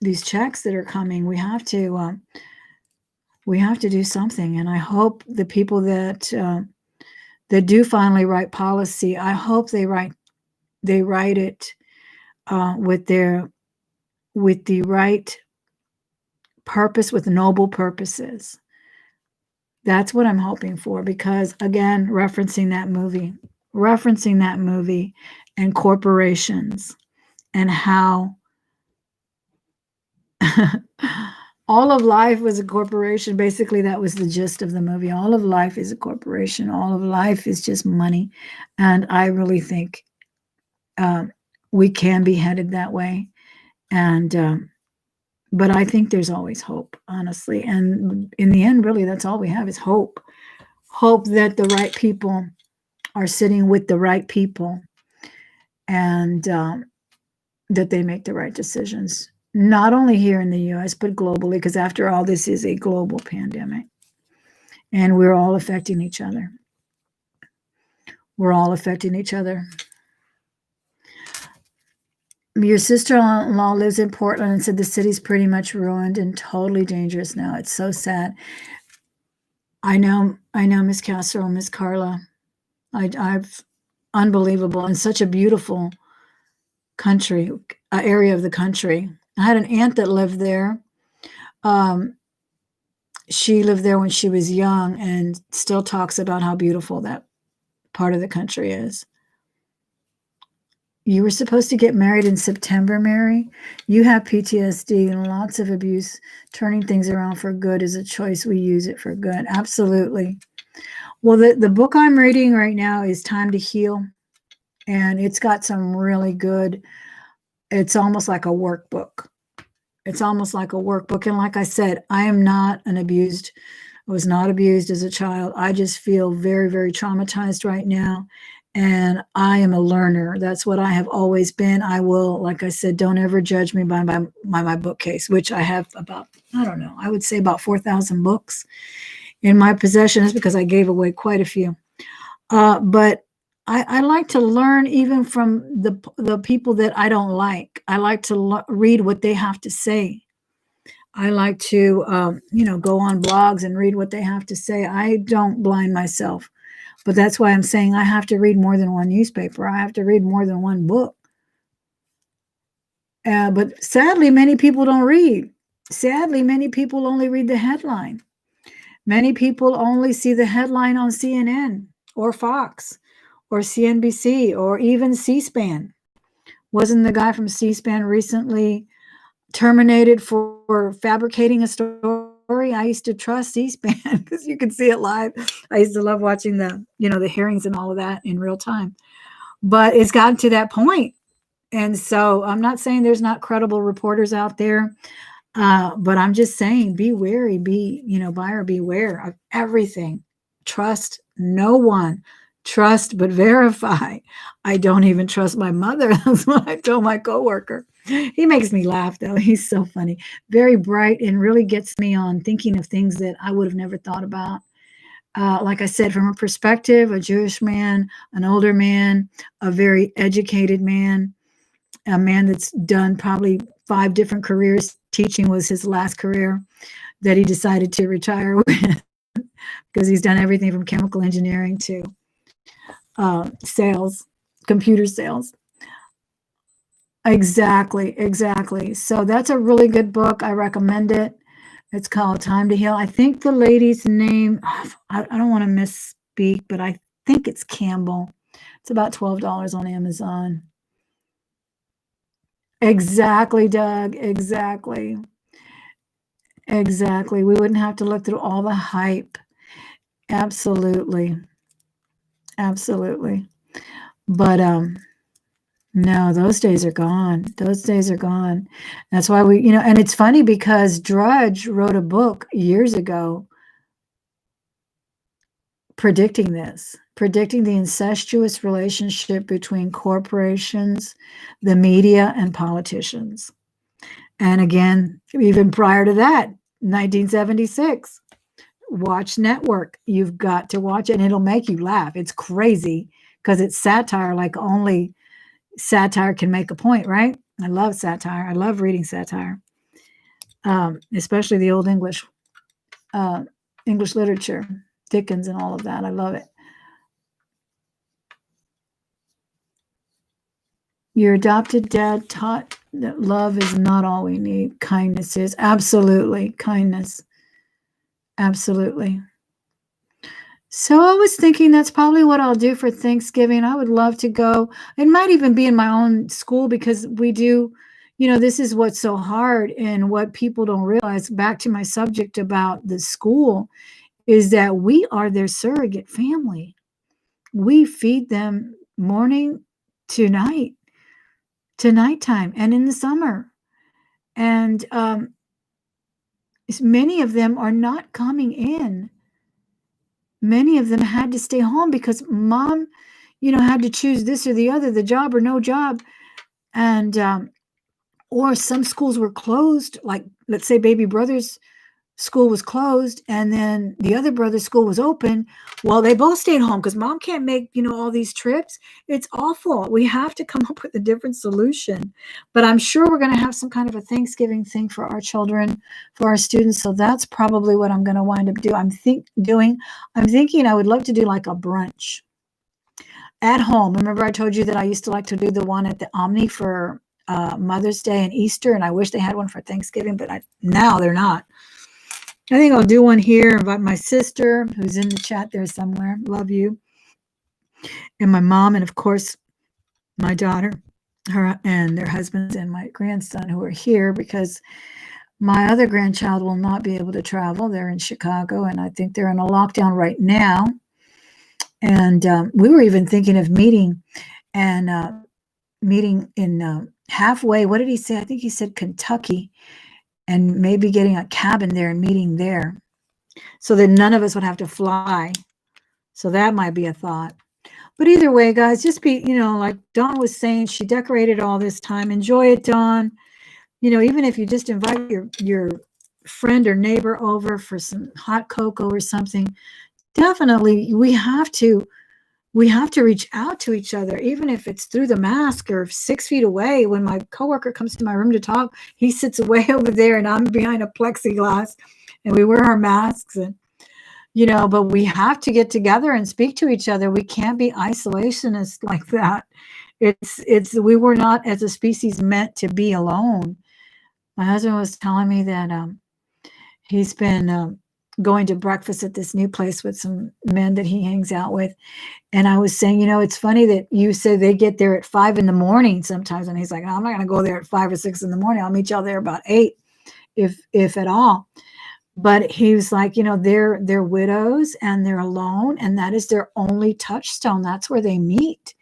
these checks that are coming. We have to do something. And I hope the people that do finally write policy, I hope they write it with the right purpose, with noble purposes. That's what I'm hoping for, because again, referencing that movie and corporations and how all of life was a corporation. Basically, that was the gist of the movie. All of life is a corporation. All of life is just money. And I really think we can be headed that way. And but I think there's always hope, honestly. And in the end, really, that's all we have is hope. Hope that the right people are sitting with the right people, and that they make the right decisions, not only here in the U.S., but globally, because after all, this is a global pandemic, and we're all affecting each other. We're all affecting each other. Your sister-in-law lives in Portland and said the city's pretty much ruined and totally dangerous now. It's so sad. I know, Miss Casserole, Miss Carla. I've unbelievable, and such a beautiful country, area of the country. I had an aunt that lived there. She lived there when she was young and still talks about how beautiful that part of the country is. You were supposed to get married in September, Mary. You have PTSD and lots of abuse. Turning things around for good is a choice. We use it for good. Absolutely. Well, the book I'm reading right now is Time to Heal. And it's got some really good, it's almost like a workbook. It's almost like a workbook. And like I said, I was not abused as a child. I just feel very, very traumatized right now. And I am a learner. That's what I have always been. I will, like I said, don't ever judge me by my bookcase, which I have about, I don't know, I would say about 4,000 books in my possession. Is because I gave away quite a few. But I like to learn even from the people that I don't like. I like to read what they have to say. I like to, go on blogs and read what they have to say. I don't blind myself. But that's why I'm saying I have to read more than one newspaper. I have to read more than one book. But sadly, many people don't read. Sadly, many people only read the headline. Many people only see the headline on CNN or Fox or CNBC or even C-SPAN. Wasn't the guy from C-SPAN recently terminated for fabricating a story? I used to trust C-SPAN because you could see it live. I used to love watching the hearings and all of that in real time. But it's gotten to that point. And so I'm not saying there's not credible reporters out there, but I'm just saying be wary, buyer beware of everything. Trust no one. Trust but verify. I don't even trust my mother. That's what I told my coworker. He makes me laugh, though. He's so funny. Very bright and really gets me on thinking of things that I would have never thought about. Like I said, from a perspective, a Jewish man, an older man, a very educated man, a man that's done probably 5 different careers. Teaching was his last career that he decided to retire with because he's done everything from chemical engineering to sales, computer sales. Exactly. So that's a really good book. I recommend it. It's called Time to Heal. I think the lady's name, I don't want to misspeak, but I think it's Campbell. It's about $12 on Amazon. Exactly, Doug. Exactly. We wouldn't have to look through all the hype. Absolutely. But no, those days are gone. That's why and it's funny because Drudge wrote a book years ago predicting the incestuous relationship between corporations, the media, and politicians. And again, even prior to that, 1976, Watch Network. You've got to watch it, and it'll make you laugh. It's crazy because it's satire like only satire can make a point, right? I love satire. I love reading satire. especially the old uh, English literature, Dickens and all of that. I love it. Your adopted dad taught that love is not all we need. Kindness is. Absolutely. Kindness. Absolutely. So I was thinking that's probably what I'll do for Thanksgiving. I would love to go. It might even be in my own school because we do, this is what's so hard and what people don't realize. Back to my subject about the school is that we are their surrogate family. We feed them morning to nighttime, and in the summer. And many of them are not coming in. Many of them had to stay home because mom, had to choose this or the other, the job or no job. And, or some schools were closed, like let's say baby brother's school was closed and then the other brother's school was open. Well, they both stayed home because mom can't make, all these trips. It's awful. We have to come up with a different solution. But I'm sure we're going to have some kind of a Thanksgiving thing for our children, for our students. So that's probably what I'm going to wind up doing. I'm thinking I would love to do like a brunch at home. Remember I told you that I used to like to do the one at the Omni for Mother's Day and Easter, and I wish they had one for Thanksgiving, but now they're not. I think I'll do one here, invite my sister, who's in the chat there somewhere. Love you. And my mom, and of course, my daughter, her and their husbands, and my grandson who are here because my other grandchild will not be able to travel. They're in Chicago, and I think they're in a lockdown right now. And we were even thinking of meeting in halfway. What did he say? I think he said Kentucky, and maybe getting a cabin there and meeting there so that none of us would have to fly. So that might be a thought. But either way, guys, just be, like Dawn was saying, she decorated all this time. Enjoy it, Dawn. Even if you just invite your friend or neighbor over for some hot cocoa or something, definitely we have to reach out to each other, even if it's through the mask or 6 feet away. When my coworker comes to my room to talk, he sits way over there and I'm behind a plexiglass and we wear our masks and, but we have to get together and speak to each other. We can't be isolationist like that. We were not as a species meant to be alone. My husband was telling me that he's been going to breakfast at this new place with some men that he hangs out with. And I was saying, it's funny that you say they get there at 5 a.m. sometimes. And he's like, I'm not going to go there at 5 or 6 a.m. I'll meet y'all there about 8, if at all. But he was like, they're widows and they're alone. And that is their only touchstone. That's where they meet.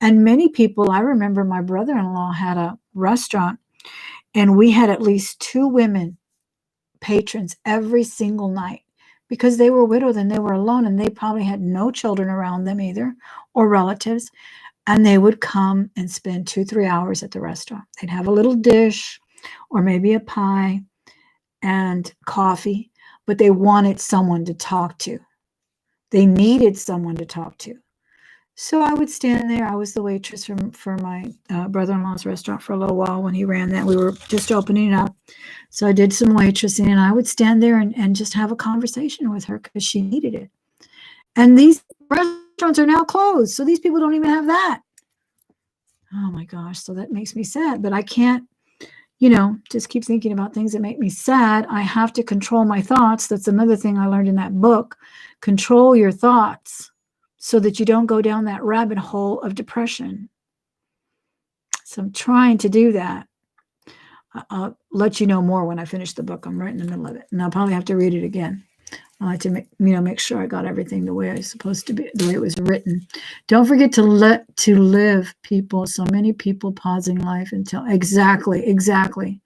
And many people, I remember my brother-in-law had a restaurant and we had at least 2 women patrons every single night because they were widowed and they were alone and they probably had no children around them either or relatives. And they would come and spend 2-3 hours at the restaurant. They'd have a little dish or maybe a pie and coffee, but they wanted someone to talk to. They needed someone to talk to. So I would stand there. I was the waitress for my brother-in-law's restaurant for a little while when he ran that. We were just opening up. So I did some waitressing and I would stand there and just have a conversation with her because she needed it. And these restaurants are now closed. So these people don't even have that. Oh my gosh. So that makes me sad, but I can't, just keep thinking about things that make me sad. I have to control my thoughts. That's another thing I learned in that book. Control your thoughts so that you don't go down that rabbit hole of depression. So I'm trying to do that. I'll let you know more when I finish the book. I'm right in the middle of it, and I'll probably have to read it again. I like to make sure I got everything the way it's supposed to be, the way it was written. Don't forget to live, people. So many people pausing life until exactly.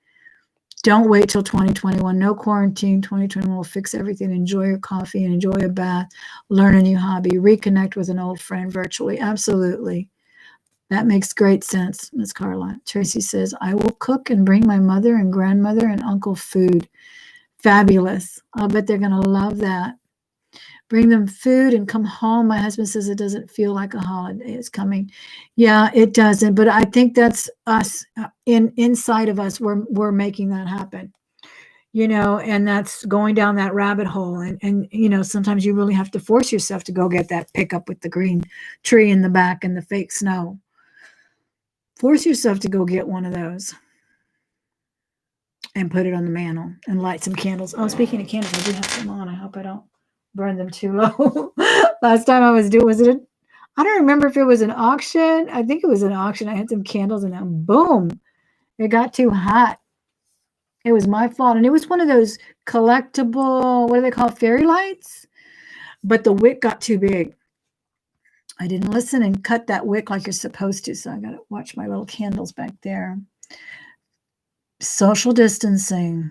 Don't wait till 2021. No quarantine. 2021 will fix everything. Enjoy your coffee and enjoy a bath. Learn a new hobby. Reconnect with an old friend virtually. Absolutely. That makes great sense, Ms. Carla. Tracy says, I will cook and bring my mother and grandmother and uncle food. Fabulous. I'll bet they're going to love that. Bring them food and come home. My husband says it doesn't feel like a holiday is coming. Yeah, it doesn't. But I think that's us inside of us. We're making that happen. and that's going down that rabbit hole. And sometimes you really have to force yourself to go get that pickup with the green tree in the back and the fake snow. Force yourself to go get one of those and put it on the mantle and light some candles. Oh, speaking of candles, I do have some on. I hope I don't burn them too low. Last time I was it? I don't remember if it was an auction. I think it was an auction. I had some candles and then boom, it got too hot. It was my fault. And it was one of those collectible, what do they call it, fairy lights? But the wick got too big. I didn't listen and cut that wick like you're supposed to. So I got to watch my little candles back there. Social distancing.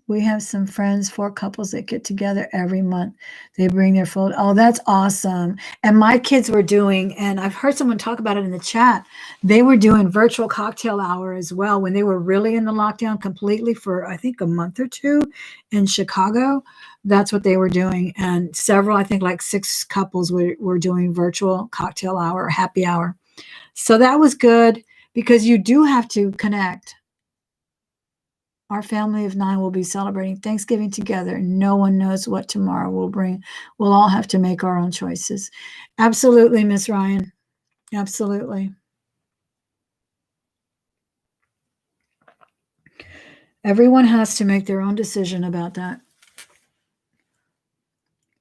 We have some friends, 4 couples that get together every month. They bring their food. Oh, that's awesome. And my kids were doing, and I've heard someone talk about it in the chat, they were doing virtual cocktail hour as well when they were really in the lockdown completely for, I think, a month or 2 in Chicago. That's what they were doing. And several, I think like 6 couples were doing virtual cocktail hour, happy hour. So that was good because you do have to connect. Our family of 9 will be celebrating Thanksgiving together. No one knows what tomorrow will bring. We'll all have to make our own choices. Absolutely, Miss Ryan. Absolutely. Everyone has to make their own decision about that.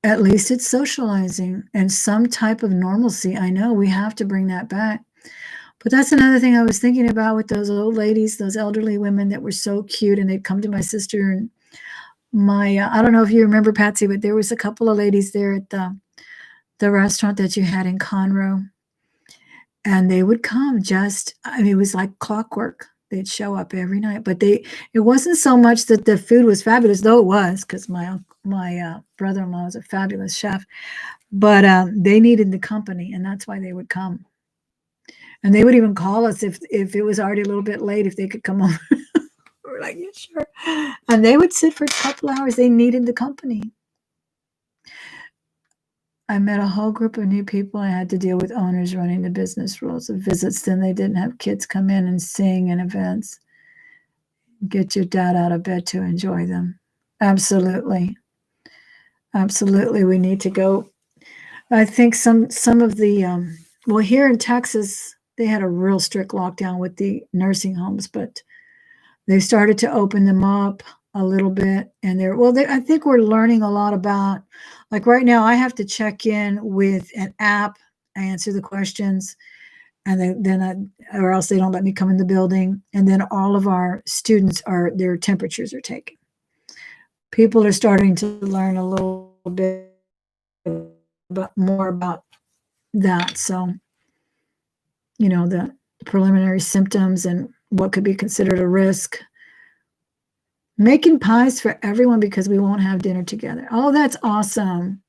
At least it's socializing and some type of normalcy. I know we have to bring that back. But that's another thing I was thinking about with those old ladies, those elderly women that were so cute, and they'd come to my sister and I don't know if you remember, Patsy, but there was a couple of ladies there at the restaurant that you had in Conroe, and they would come it was like clockwork. They'd show up every night, but it wasn't so much that the food was fabulous, though it was, because my brother-in-law is a fabulous chef, but they needed the company, and that's why they would come. And they would even call us if it was already a little bit late, if they could come over. We're like, yeah, sure. And they would sit for a couple hours. They needed the company. I met a whole group of new people. I had to deal with owners running the business rules of visits. Then they didn't have kids come in and sing in events. Get your dad out of bed to enjoy them. Absolutely. Absolutely. We need to go. I think some of the, here in Texas, they had a real strict lockdown with the nursing homes, but they started to open them up a little bit. And I think we're learning a lot about, like right now, I have to check in with an app. I answer the questions, and or else they don't let me come in the building. And then all of our students their temperatures are taken. People are starting to learn a little bit more about that. So, the preliminary symptoms and what could be considered a risk. Making pies for everyone because we won't have dinner together. Oh, that's awesome.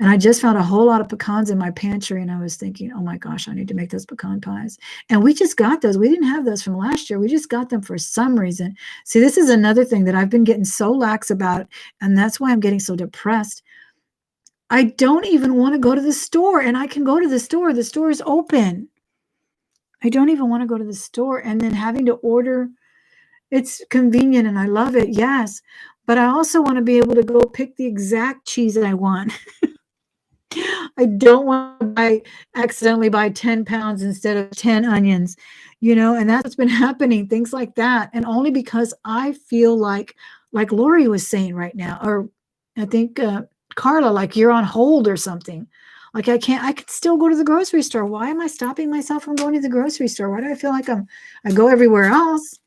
And I just found a whole lot of pecans in my pantry, and I was thinking, oh my gosh, I need to make those pecan pies. And we just got those. We didn't have those from last year. We just got them for some reason. See, this is another thing that I've been getting so lax about, and that's why I'm getting so depressed. I don't even want to go to the store, and I can go to the store. The store is open. I don't even want to go to the store, and then having to order. It's convenient and I love it, yes. But I also want to be able to go pick the exact cheese that I want. I don't want to accidentally buy 10 pounds instead of 10 onions, and that's what's been happening, things like that. And only because I feel like Lori was saying right now, or I think Carla, like you're on hold or something. Like I could still go to the grocery store. Why am I stopping myself from going to the grocery store? Why do I feel like I go everywhere else?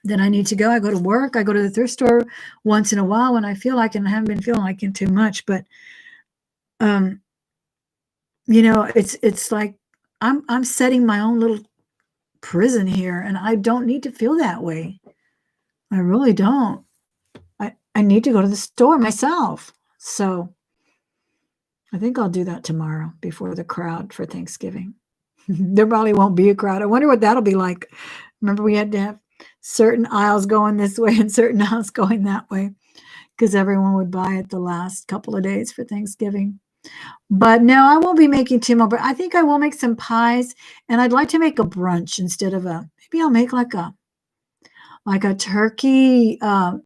Then I need to go. I go to work. I go to the thrift store once in a while when I feel like it, and I haven't been feeling like it too much. But, it's like I'm setting my own little prison here, and I don't need to feel that way. I really don't. I need to go to the store myself. So I think I'll do that tomorrow before the crowd for Thanksgiving. There probably won't be a crowd. I wonder what that'll be like. Remember, we had to have certain aisles going this way and certain aisles going that way because everyone would buy it the last couple of days for Thanksgiving. But no, I won't be making too much, but I think I will make some pies, and I'd like to make a brunch instead of maybe I'll make like like a turkey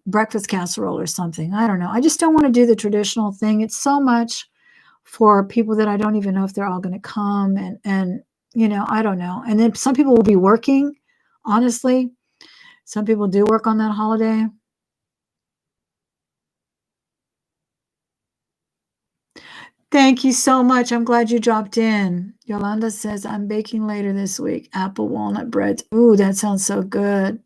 breakfast casserole or something. I don't know. I just don't want to do the traditional thing. It's so much for people that I don't even know if they're all going to come. And, I don't know. And then some people will be working, honestly. Some people do work on that holiday. Thank you so much. I'm glad you dropped in. Yolanda says, I'm baking later this week. Apple walnut breads. Ooh, that sounds so good.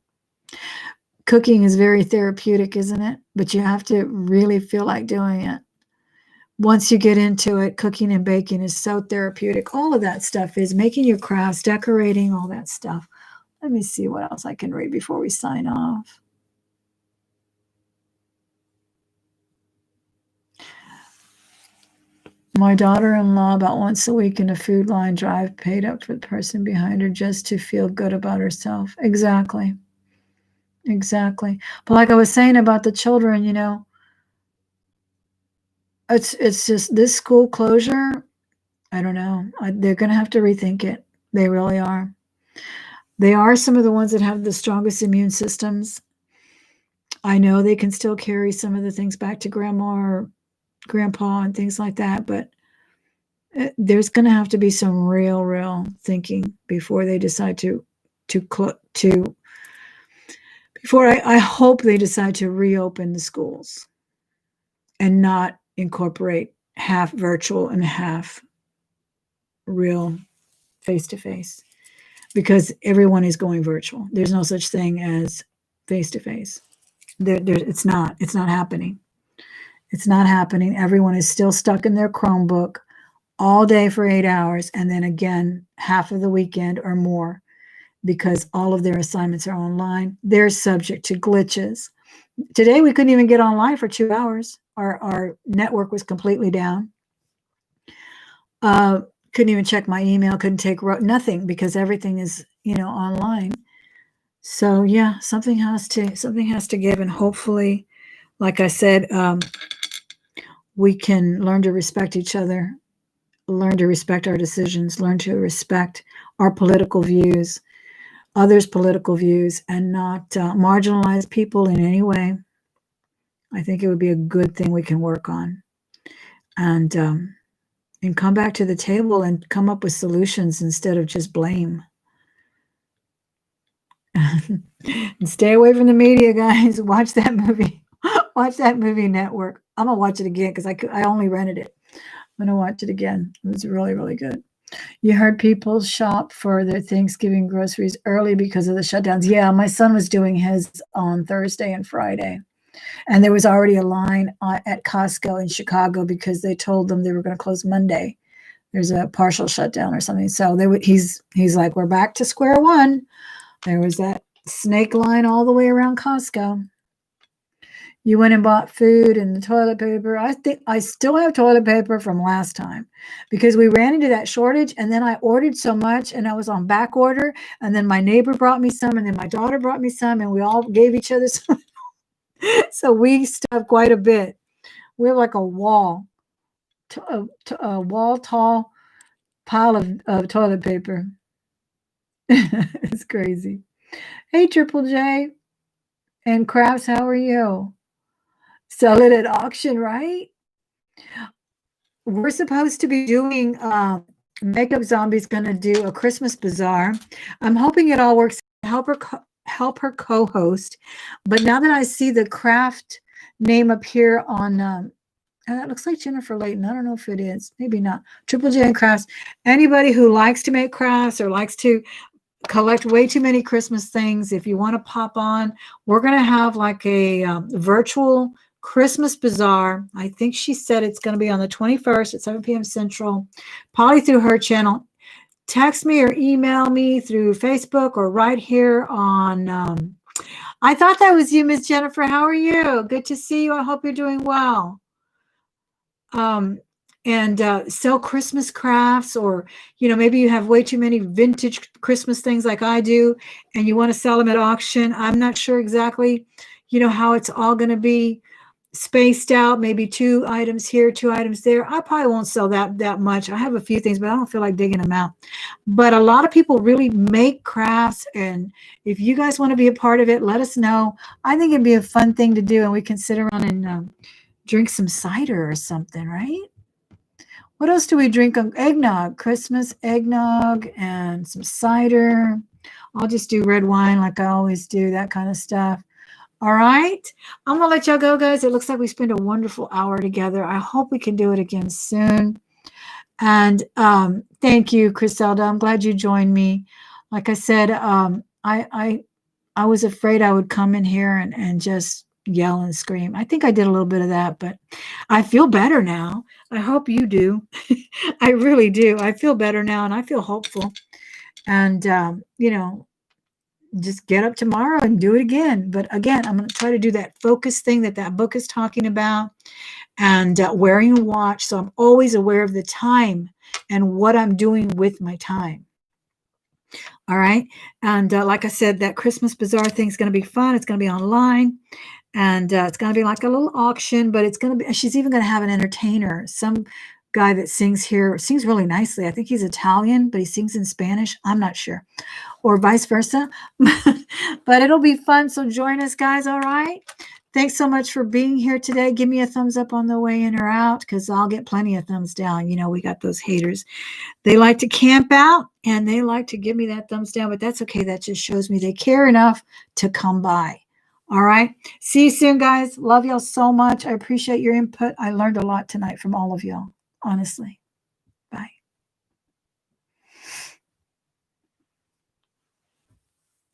Cooking is very therapeutic, isn't it? But you have to really feel like doing it. Once you get into it, cooking and baking is so therapeutic. All of that stuff is making your crafts, decorating, all that stuff. Let me see what else I can read before we sign off. My daughter-in-law, about once a week in a Food Line drive, paid up for the person behind her just to feel good about herself. Exactly. Exactly. But like I was saying about the children, it's just this school closure. I don't know. They're going to have to rethink it. They really are. They are some of the ones that have the strongest immune systems. I know they can still carry some of the things back to grandma or grandpa and things like that, but there's going to have to be some real thinking before they decide before I hope they decide to reopen the schools and not incorporate half virtual and half real face-to-face, because everyone is going virtual. There's no such thing as face-to-face. It's not happening. It's not happening. Everyone is still stuck in their Chromebook all day for 8 hours, and then again half of the weekend or more, because all of their assignments are online. They're subject to glitches. Today we couldn't even get online for 2 hours. Our network was completely down. Couldn't even check my email, couldn't take nothing, because everything is online. So yeah, something has to give, and hopefully, like I said, we can learn to respect each other, learn to respect our decisions, learn to respect our political views, others' political views, and not marginalize people in any way. I think it would be a good thing we can work on, and come back to the table and come up with solutions instead of just blame. And stay away from the media, guys. Watch that movie. Watch that movie, Network. I'm gonna watch it again because I only rented it. I'm gonna watch it again. It was really good. You heard people shop for their Thanksgiving groceries early because of the shutdowns. Yeah, my son was doing his on Thursday and Friday, and there was already a line at Costco in Chicago because they told them they were going to close Monday. There's a partial shutdown or something. So he's like, we're back to square one. There was that snake line all the way around Costco. You went and bought food and the toilet paper. I think I still have toilet paper from last time because we ran into that shortage, and then I ordered so much and I was on back order, and then my neighbor brought me some, and then my daughter brought me some, and we all gave each other some. So we stuffed quite a bit. We have like a wall tall pile of toilet paper. It's crazy. Hey, Triple J and Crafts, how are you? Sell it at auction, right? We're supposed to be doing Makeup Zombie's going to do a Christmas bazaar. I'm hoping it all works. Help her co-host. But now that I see the craft name appear on that looks like Jennifer Layton. I don't know if it is. Maybe not. Triple J and Crafts. Anybody who likes to make crafts or likes to collect way too many Christmas things, if you want to pop on, we're going to have like a virtual Christmas bazaar. I think she said it's going to be on the 21st at 7 p.m. Central, probably through her channel. Text me or email me through Facebook or right here on I thought that was you, Miss Jennifer. How are you? Good to see you. I hope you're doing well. And sell Christmas crafts, or maybe you have way too many vintage Christmas things like I do, and you want to sell them at auction. I'm not sure exactly how it's all going to be, spaced out, maybe 2 items here, 2 items there. I probably won't sell that much. I have a few things, but I don't feel like digging them out. But a lot of people really make crafts, and if you guys want to be a part of it, let us know. I think it'd be a fun thing to do, and we can sit around and drink some cider or something, right? What else do we drink? Eggnog, Christmas eggnog, and some cider. I'll just do red wine like I always do, that kind of stuff. All right. I'm going to let y'all go, guys. It looks like we spent a wonderful hour together. I hope we can do it again soon. And thank you, Criselda. I'm glad you joined me. Like I said, I was afraid I would come in here and just yell and scream. I think I did a little bit of that, but I feel better now. I hope you do. I really do. I feel better now, and I feel hopeful. And, just get up tomorrow and do it again. But again, I'm going to try to do that focus thing that book is talking about, and wearing a watch. So I'm always aware of the time and what I'm doing with my time. All right. And like I said, that Christmas Bazaar thing is going to be fun. It's going to be online, and it's going to be like a little auction, but it's going to be, she's even going to have an entertainer. Some guy that sings here sings really nicely. I think he's Italian, but he sings in Spanish. I'm not sure, or vice versa. But it'll be fun. So join us, guys. All right. Thanks so much for being here today. Give me a thumbs up on the way in or out, because I'll get plenty of thumbs down. We got those haters. They like to camp out, and they like to give me that thumbs down, but that's okay. That just shows me they care enough to come by. All right. See you soon, guys. Love y'all so much. I appreciate your input. I learned a lot tonight from all of y'all, honestly.